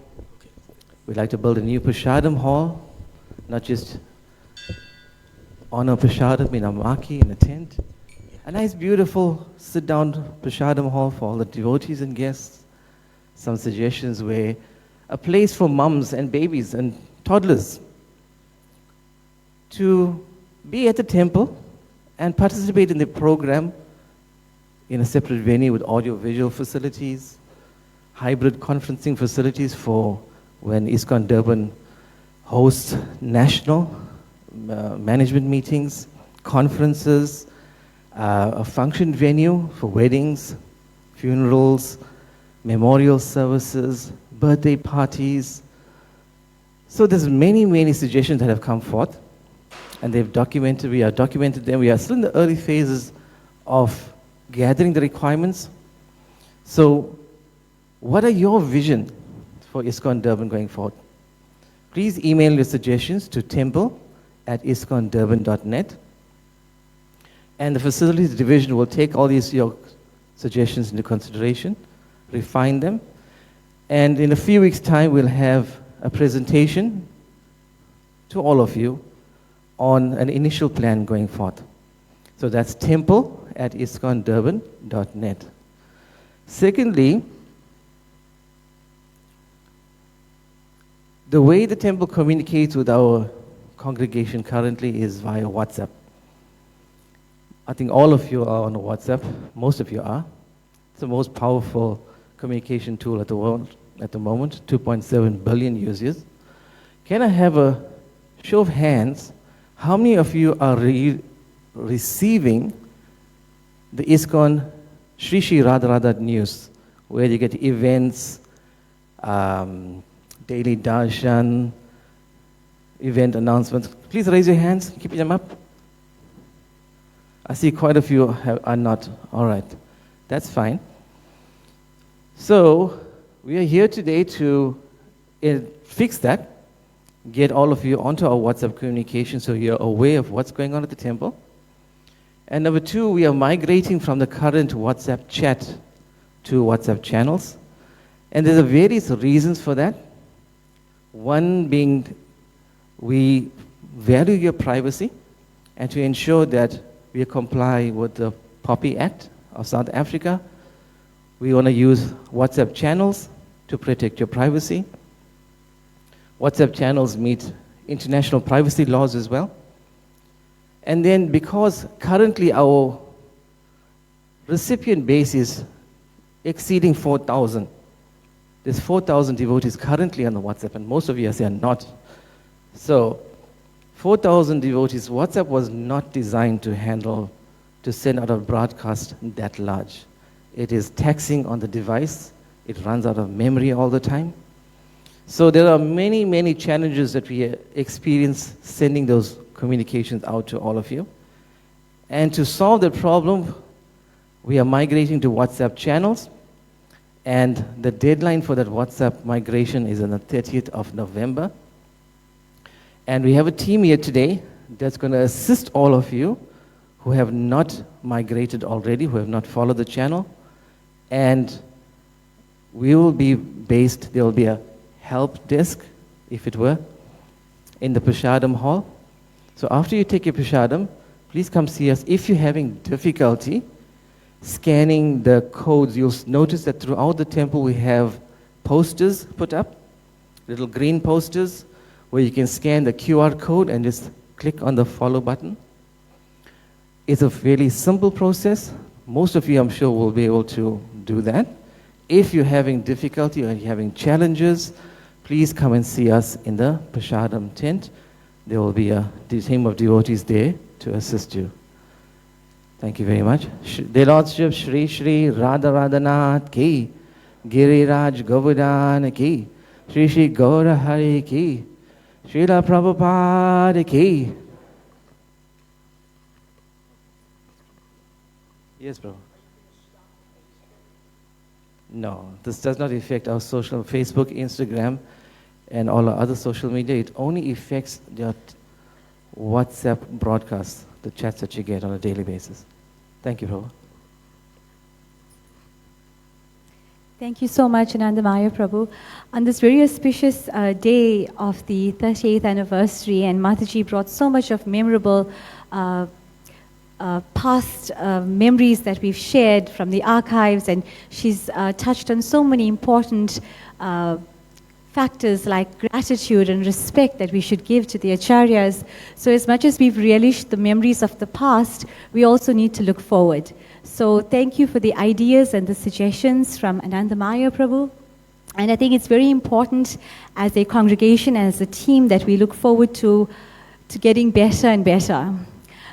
We'd like to build a new Prashadam hall, not just honor Prashadam in a marquee, in a tent. A nice, beautiful sit-down Prashadam hall for all the devotees and guests. Some suggestions were a place for mums and babies and toddlers to be at the temple and participate in the program in a separate venue with audio-visual facilities, hybrid conferencing facilities for when ISKCON Durban hosts national management meetings, conferences, a function venue for weddings, funerals, memorial services, birthday parties. So there's many, many suggestions that have come forth, and they've documented, we have documented them. We are still in the early phases of gathering the requirements. So what are your vision for ISKCON Durban going forward? Please email your suggestions to temple@iscondurban.net. And the facilities division will take all these your suggestions into consideration, refine them, and in a few weeks' time we'll have a presentation to all of you on an initial plan going forth. So that's temple@iscondurban.net. Secondly, the way the temple communicates with our congregation currently is via WhatsApp. I think all of you are on WhatsApp. Most of you are. It's the most powerful communication tool at the world at the moment. 2.7 billion users. Can I have a show of hands? How many of you are receiving the ISKCON Sri Sri Radha news, where you get events, daily darshan, event announcements? Please raise your hands. Keep them up. I see quite a few are not. All right. That's fine. So we are here today to fix that, get all of you onto our WhatsApp communication so you're aware of what's going on at the temple. And number two, we are migrating from the current WhatsApp chat to WhatsApp channels. And there's various reasons for that. One being we value your privacy, and to ensure that we comply with the POPI Act of South Africa, we want to use WhatsApp channels to protect your privacy. WhatsApp channels meet international privacy laws as well. And then because currently our recipient base is exceeding 4,000, there's 4,000 devotees currently on the WhatsApp, and most of you are not. So 4,000 devotees, WhatsApp was not designed to handle, to send out a broadcast that large. It is taxing on the device. It runs out of memory all the time. So there are many, many challenges that we experience sending those communications out to all of you. And to solve the problem, we are migrating to WhatsApp channels. And the deadline for that WhatsApp migration is on the 30th of November. And we have a team here today that's going to assist all of you who have not migrated already, who have not followed the channel. And we will be based, there will be a help desk, if it were, in the Prashadam hall. So after you take your Prashadam, please come see us. If you're having difficulty scanning the codes, you'll notice that throughout the temple we have posters put up, little green posters, where you can scan the QR code and just click on the follow button. It's a fairly simple process. Most of you, I'm sure, will be able to do that. if you're having difficulty or you're having challenges, please come and see us in the Prashadam tent. There will be a team of devotees there to assist you. Thank you very much. Their Lordship Shri Shri Radhanath ki, Giriraj Govardhan ki, Shri Shri Gaura Hari ki, Srila Prabhupada ki. Yes, bro. No, this does not affect our social, Facebook, Instagram, and all our other social media. It only affects your WhatsApp broadcasts, the chats that you get on a daily basis. Thank you, Prabhu. Thank you so much, Anandamaya Prabhu. On this very auspicious day of the 38th anniversary, and Mataji brought so much of memorable past memories that we've shared from the archives, and she's touched on so many important factors like gratitude and respect that we should give to the acharyas. So as much as we've relished the memories of the past, we also need to look forward. So thank you for the ideas and the suggestions from Anandamaya Prabhu. And I think it's very important as a congregation, as a team, that we look forward to getting better and better.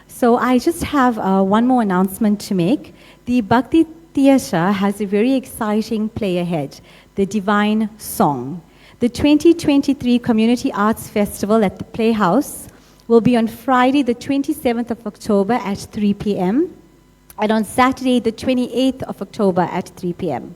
So I just have one more announcement to make. The Bhakti Theatre has a very exciting play ahead, the Divine Song. The 2023 Community Arts Festival at the Playhouse will be on Friday, the 27th of October at 3 p.m. and on Saturday, the 28th of October at 3 p.m.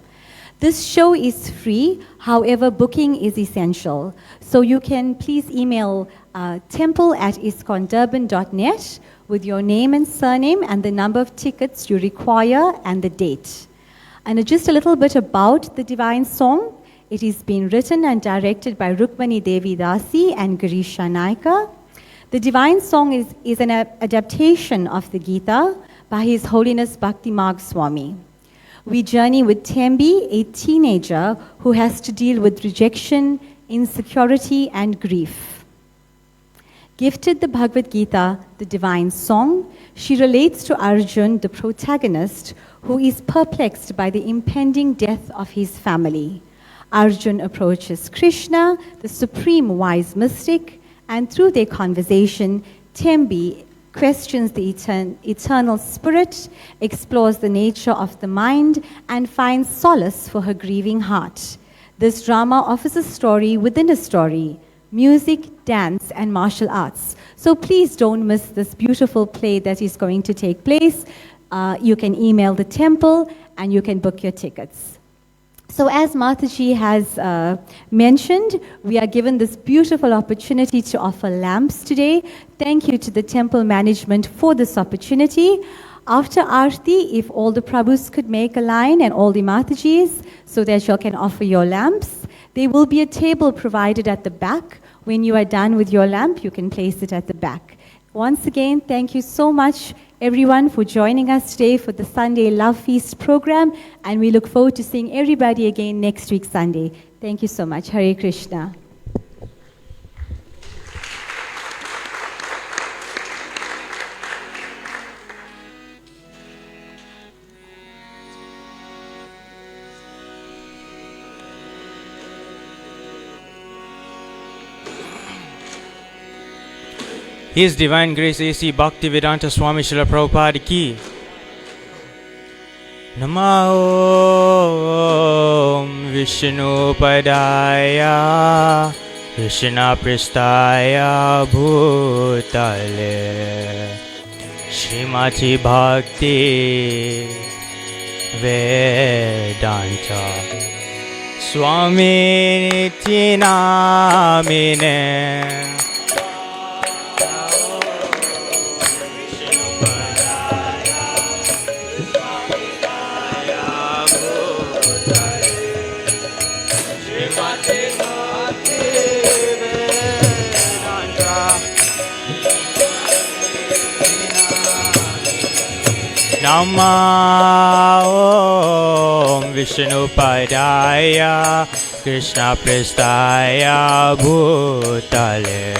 This show is free, however, booking is essential. So you can please email temple@iskondurban.net with your name and surname and the number of tickets you require and the date. And just a little bit about the Divine Song. It is being written and directed by Rukmani Devi Dasi and Girisha Naika. The Divine Song is an adaptation of the Gita by His Holiness Bhakti Marg Swami. We journey with Tembi, a teenager who has to deal with rejection, insecurity, and grief. Gifted the Bhagavad Gita, the Divine Song, she relates to Arjun, the protagonist, who is perplexed by the impending death of his family. Arjun approaches Krishna, the supreme wise mystic, and through their conversation, Tembi questions the eternal spirit, explores the nature of the mind, and finds solace for her grieving heart. This drama offers a story within a story, music, dance, and martial arts. So please don't miss this beautiful play that is going to take place. You can email the temple and you can book your tickets. So as Mataji has mentioned, we are given this beautiful opportunity to offer lamps today. Thank you to the temple management for this opportunity. After Aarti, if all the Prabhus could make a line and all the Matajis so that you can offer your lamps, there will be a table provided at the back. When you are done with your lamp, you can place it at the back. Once again, thank you so much, everyone, for joining us today for the Sunday Love Feast program, and we look forward to seeing everybody again next week, Sunday. Thank you so much. Hare Krishna. His Divine Grace A.C. Bhaktivedanta Swami Srila Prabhupada ki. Namo Vishnu Padaya Krishna Pristaya Bhutale Srimati Bhakti Vedanta Swami Niti Namine Namo Vishnu Padaya Krishna Pristaya Bhutale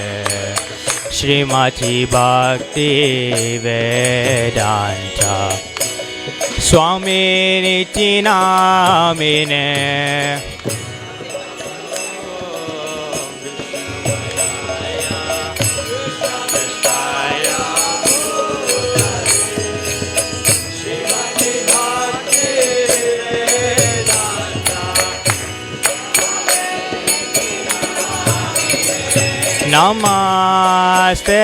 Srimati Bhakti Vedanta Swami Niti Namine. Namaste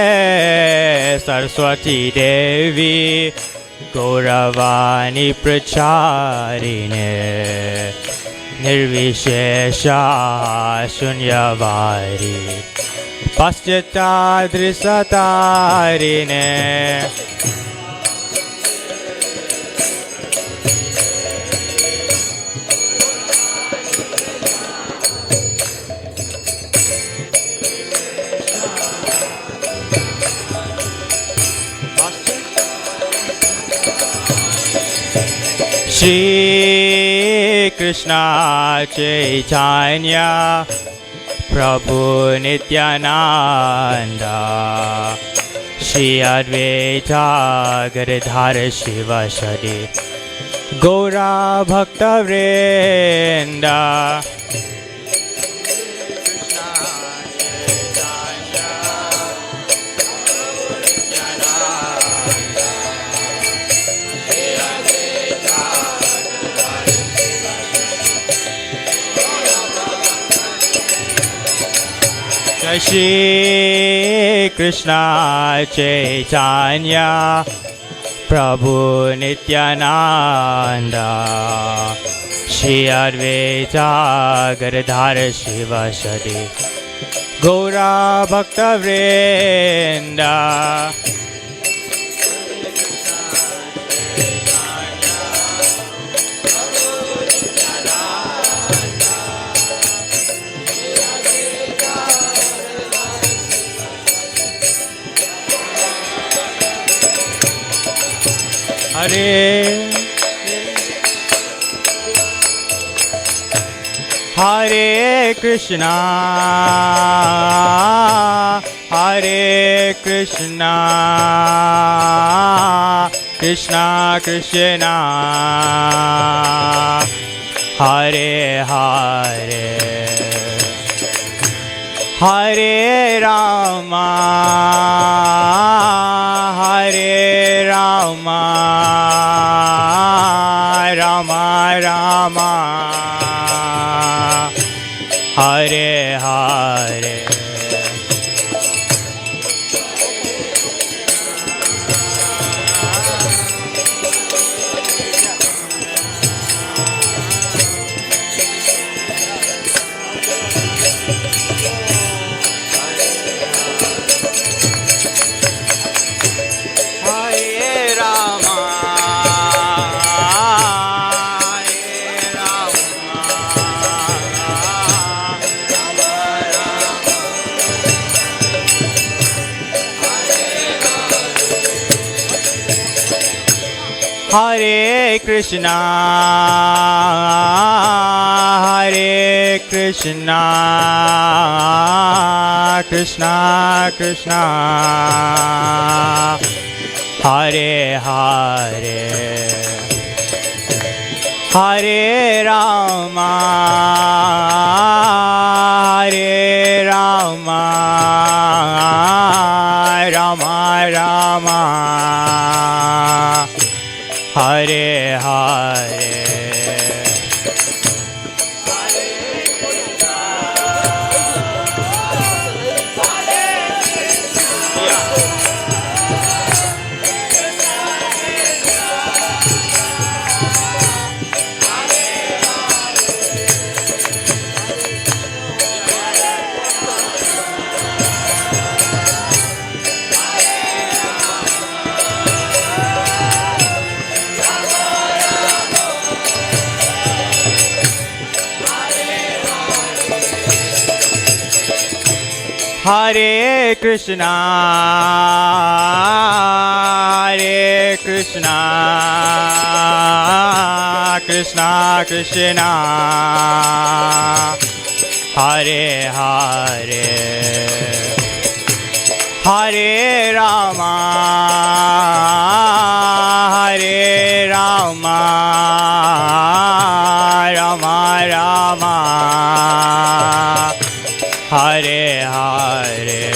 Saraswati Devi Gauravani Pracharine Nirvishesha Shunyavadi Paschata Drisatarine Shri Krishna Chaitanya Prabhu Nityananda Shri Advaita Gadadhara Shivasadi Gaura Bhakta Vrinda Shri Krishna Chaitanya Prabhu Nityananda Shri Advaita Gadadhara Shivasadi Gaura Bhakta Vrinda Hare Hare Krishna Hare Krishna Krishna Krishna Hare Hare Hare Rama Hare Rama Rama Rama Hare Hare Hare Krishna, Hare Krishna, Krishna Krishna, Hare Hare, Hare Rama, Hare Rama, Rama Rama, Hare Hare. Hare Krishna, Hare Krishna, Krishna Krishna, Hare Hare, Hare Rama, Hare Rama, Rama Rama, Hare Hare.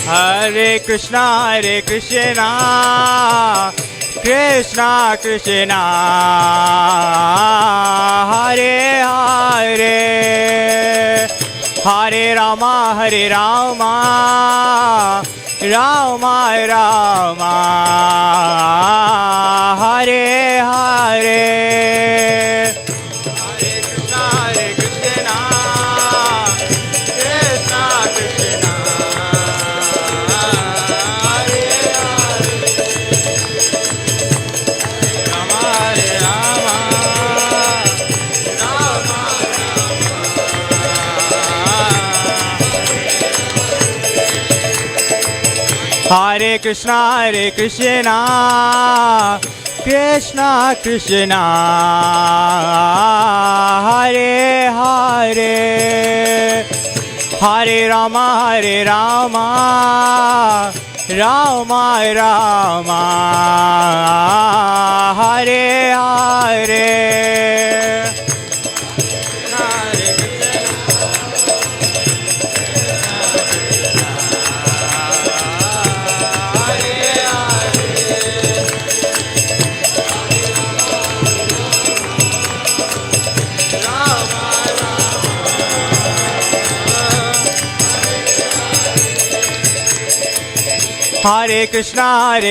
Hare Krishna, Krishna Krishna, Hare Hare, Hare Rama, Rama Rama, Hare Hare. Hare Krishna, Krishna Krishna, Hare Hare, Hare Rama, Rama Rama, Hare Hare. Hare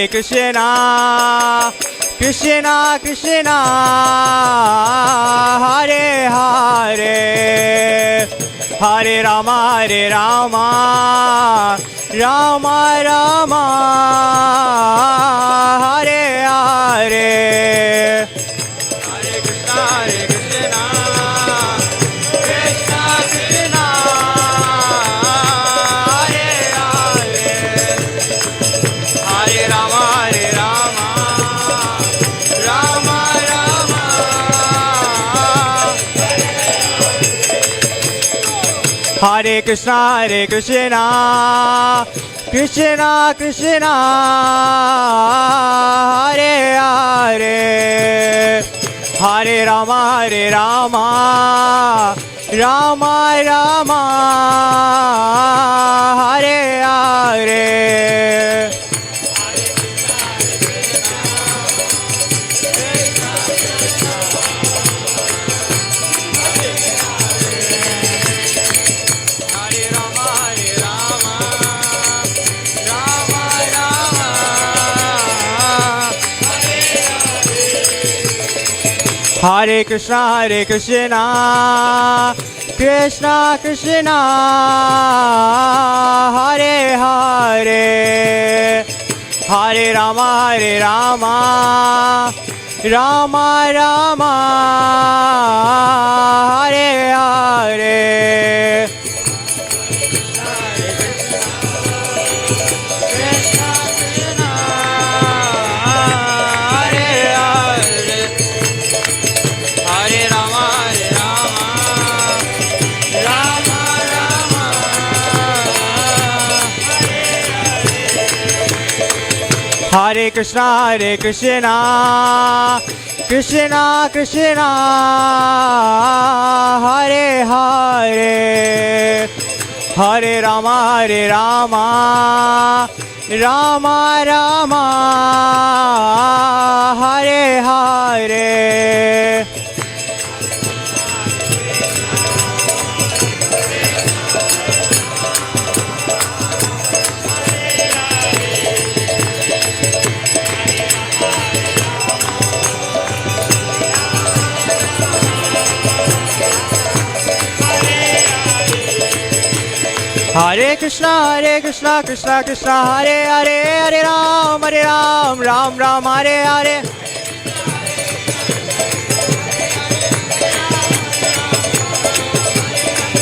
Krishna, Krishna Krishna, Hare Hare, Hare Rama, Rama Rama, Hare Hare. Hare Krishna, Krishna Krishna, Hare Hare, Hare Rama, Rama Rama, Hare Krishna, Krishna Krishna, Hare Hare, Hare Rama, Rama Rama, Hare Hare. Hare Krishna, Krishna Krishna, Hare Hare, Hare Rama, Rama Rama, Hare Hare. Hare Krishna, Krishna Krishna, Hare Hare, Hare Rama, Rama Rama, Hare Hare. Hare Krishna, Krishna Krishna, Hare Hare, Hare Ram, Ram Ram, Hare Hare.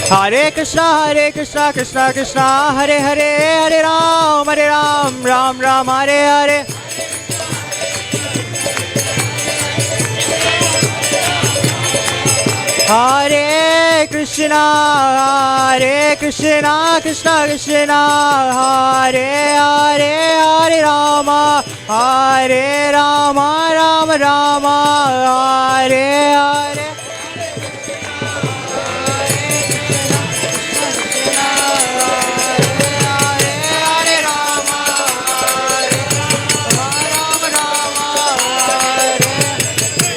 Hare Krishna, Krishna Krishna, Hare Hare, Hare Ram, Ram Ram, Hare Hare. Hare Krishna, Krishna Krishna, Hare Hare, Hare Rama, Rama Rama, Hare Hare.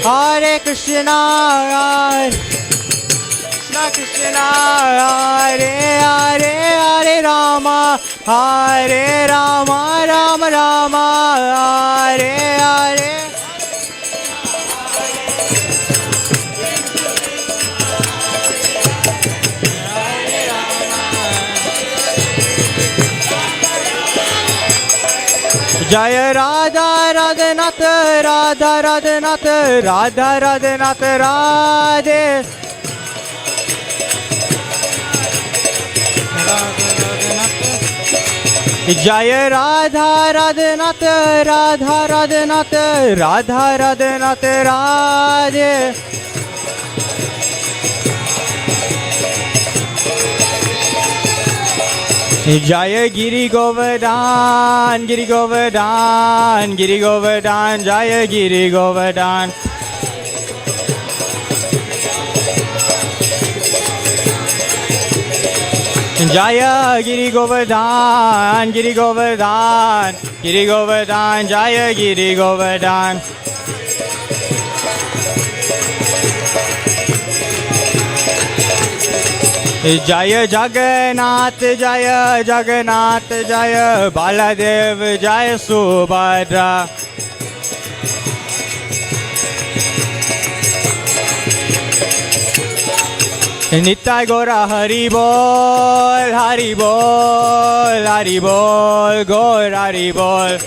Hare Krishna, Krishna, Hare Hare, Hare Rama, Rama Rama, Hare Hare. Jaya Radha Radhanath, Radha Radhanath, Radha Radhanath, Radhe. Jaya Radha Radhanath, Radha Radhanath, Radha Radhanath, Radhe. Jaya Giri Govardhan, Giri Govardhan, Giri Govardhan, Jaya Giri Govardhan. Jaya Giri Govardhan, Giri Govardhan, Giri Govardhan, Jaya Giri Govardhan. Jaya Jagannath, Jaya Jagannath, Jaya Baladev, Jaya Subhadra. Nittai Gora Hari Bol, Hari Bol, Hari Bol, Gaur Hari Bol.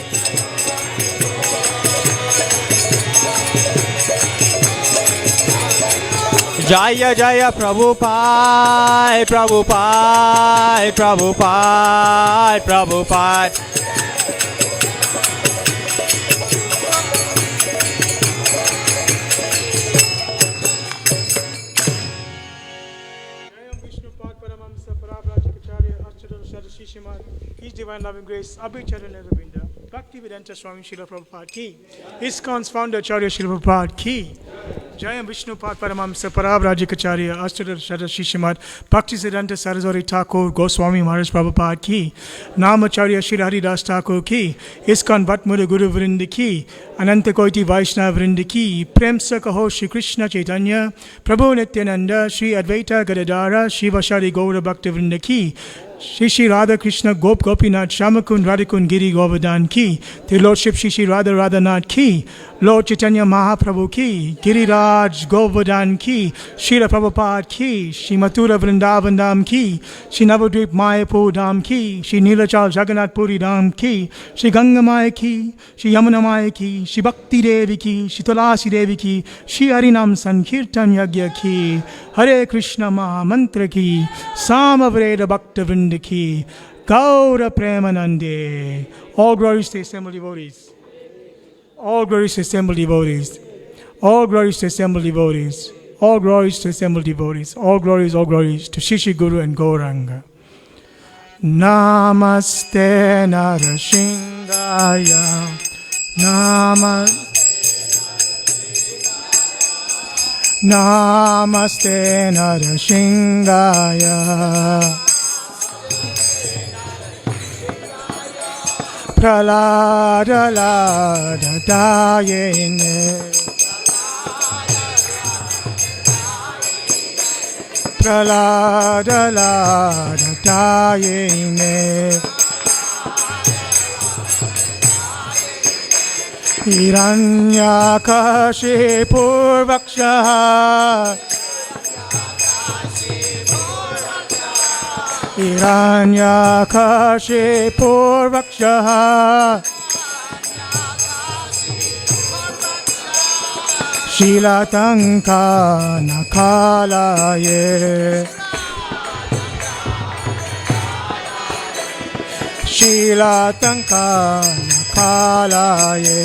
Jaya Jaya Prabhupada, Prabhupada, Prabhupada, Prabhupada. His Divine Loving Grace, Abhicharan Aravinda, Bhaktivedanta Swami Srila Prabhupada Ki, ISKCON's founder Acharya Srila Prabhupada Ki, Jayam Vishnu Pad Paramamsa Paravrajikacharya, Ashtada Shada Shishimat, Bhaktisiddhanta Saraswati Thakur, Goswami Maharaj Prabhupada Ki, Namacharya Shri Haridas Thakur Ki, ISKCON Bhatmura Guru Vrinda Ki, Ananta Koiti Vaishnava Vrinda Ki, Prem Se Kaho Shri Krishna Chaitanya, Prabhu Nityananda, Shri Advaita Gadadara, Shiva Shari Gaura Bhakta Vrinda Ki, Shri Radha Krishna Gop Gopinath Shamakun Radhikun Giri Govardhan Ki, the Lordship Shri Radha Radhanath Ki, Lord Chaitanya Mahaprabhu Ki, Giriraj Govardhan Ki, Srila Prabhupada Ki, Shri Mathura Vrindavan Dham Ki, Shri Navadvip Mayapur Dham Ki, Shri Nilachal Jagannath Puri Dham Ki, Shri Ganga Maya Ki, Shri Yamuna Maya Ki, Shri Bhakti Devi Ki, Shri Tulasi Devi Ki, Shri Harinam Sankirtan Yagya Ki, Hare Krishna Maha Mantra Ki, Samavreda Bhakta Vrinda Ki, Gaura Premanande. All glories to assembled devotees. All glories to assembled devotees. All glories to assembled devotees. All glories to assembled devotees. All glories to Shishi Guru and Gauranga. Namaste Narasingaya. Namaste Narasingaya. Pralada Lada Dayene. Pralada Lada Dayene. Hiranyakashipu Vaksha. Hiranyakashipurvakshaha Shilatanka nakalaye Shilatanka nakalaye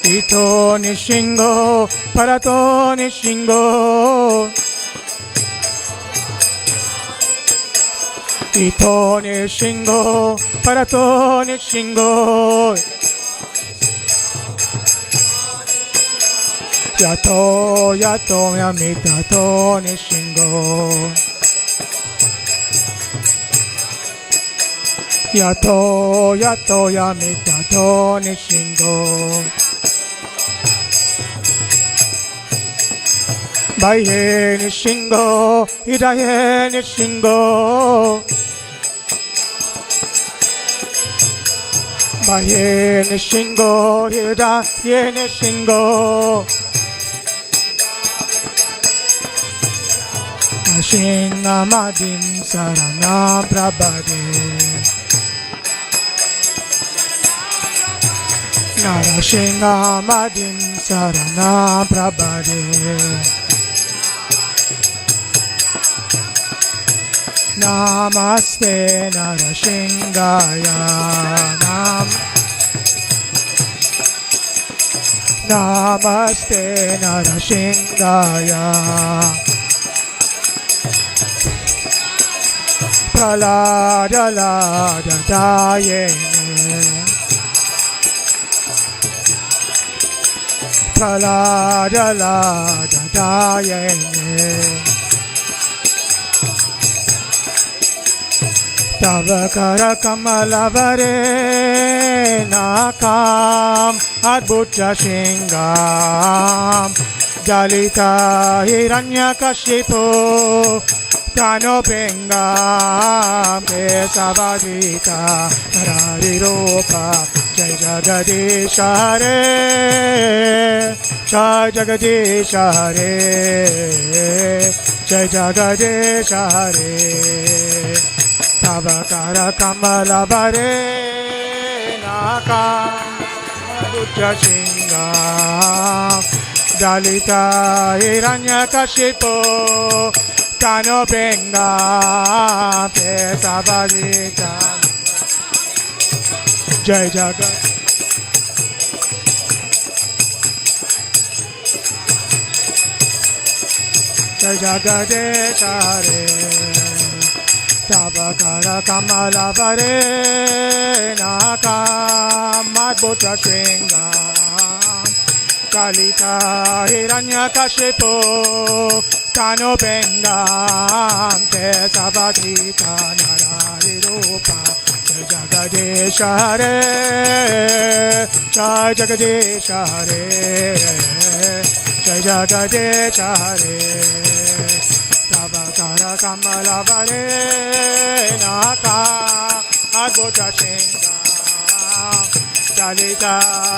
Ito nishingo parato nishingo Ito nishingo parato nishingo Yato yato yamitato nishingo Yato yato yamitato nishingo Baihe nishingo Hidaye nishingo Baihe nishingo Hidaye nishingo Ashinga madim sarana prabhade Narashinga madim sarana prabhade Namaste Narashingaya Namaste Narashingaya Pralada Lada Dayene Pralada Lada Dayene Tavakara Kamalavare Nakam Adbhuta Shingam Dalita Hiranyakashipu Tano Pengam Kesavadita Narariropa Jai Jagadisha Hare Jai Jagadisha Hare Jai Jagadisha Hare Tavakara Kamalavare Nakam Adbhuta Shingam Dalita Hiranyakashipu Kano Benga Pesavadita Jai Jagat Jai Jagadesha Hare Tavakara Kamalavare Nakam Adbhuta Shringam Kalita Hiranyakashipu Kano Bengam Kesavadita Nararirupa Jai Jagadesha Hare Jai Jagadesha Hare Jai Jagadesha Hare Tavakara Kamalavare Nakam Adbhuta Shringam Kalita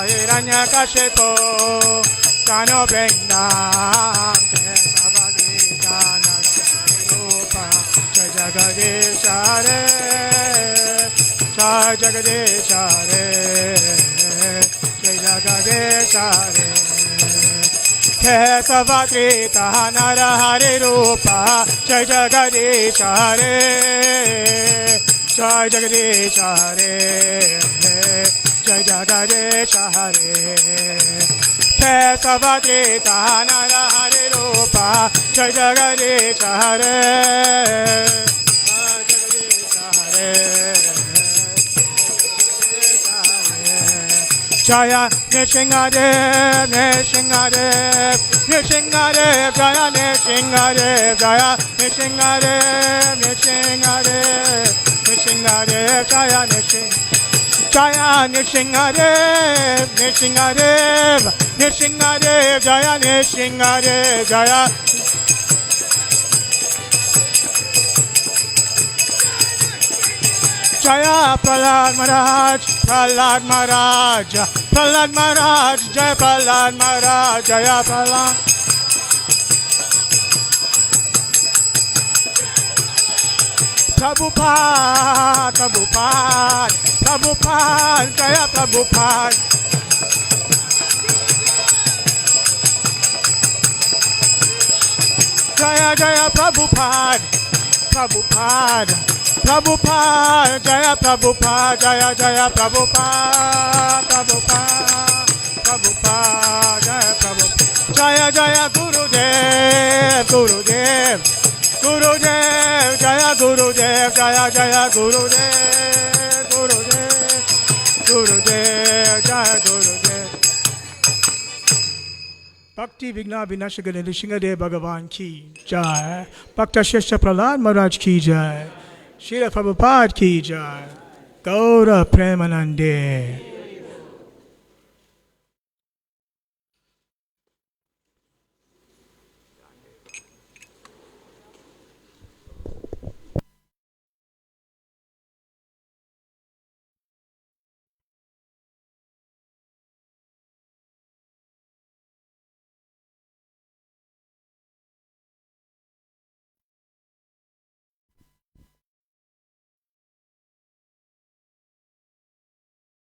Hiranyakashipu Kano Bengam Kesavadita Nararirupa Jai Jagadesha Hare Jai Jagadesha Hare Jai Jagadesha Hare Kesavadita Nararirupa Jai Jagadesha Hare Jai Jagadesha Hare Jai Jagadesha Hare Kesavadita Nararirupa Jai Jagadesha Hare Jaya Nishingadev, Nishingadev, Nishingadev, Jaya Nishingadev, Jaya Nishingadev, Nishingadev, Nishingadev, Jaya Nishingadev, Jaya Nishingadev, Nishingadev, Nishingadev, Jaya Nishingadev, Jaya Jaya Prahlad Maharaj, Prahlad Maharaj, Prahlad Maharaj, Jaya Prahlad Maharaj, Jaya Prahlad. Prabhupada, Prabhupada, Prabhupada, Jaya Prabhupada. Jaya Jaya Prabhupada, Prabhupada, Prabhupada, Jaya Prabhupada, Jaya Jaya Prabhupada, Prabhupada, Prabhupada, Jaya Prabhupada, Jaya Jaya Gurudev, Gurudev, Gurudev, Jaya Gurudev, Jaya Jaya Gurudev, Gurudev, Gurudev, Jaya Gurudev. Bhakti Vigna Vinashagana Nrsimhadev Bhagavan ki jai. Bhakta Shesha Prahlad Maharaj ki jai. Srila Prabhupada ki jai. Gaura Premanande.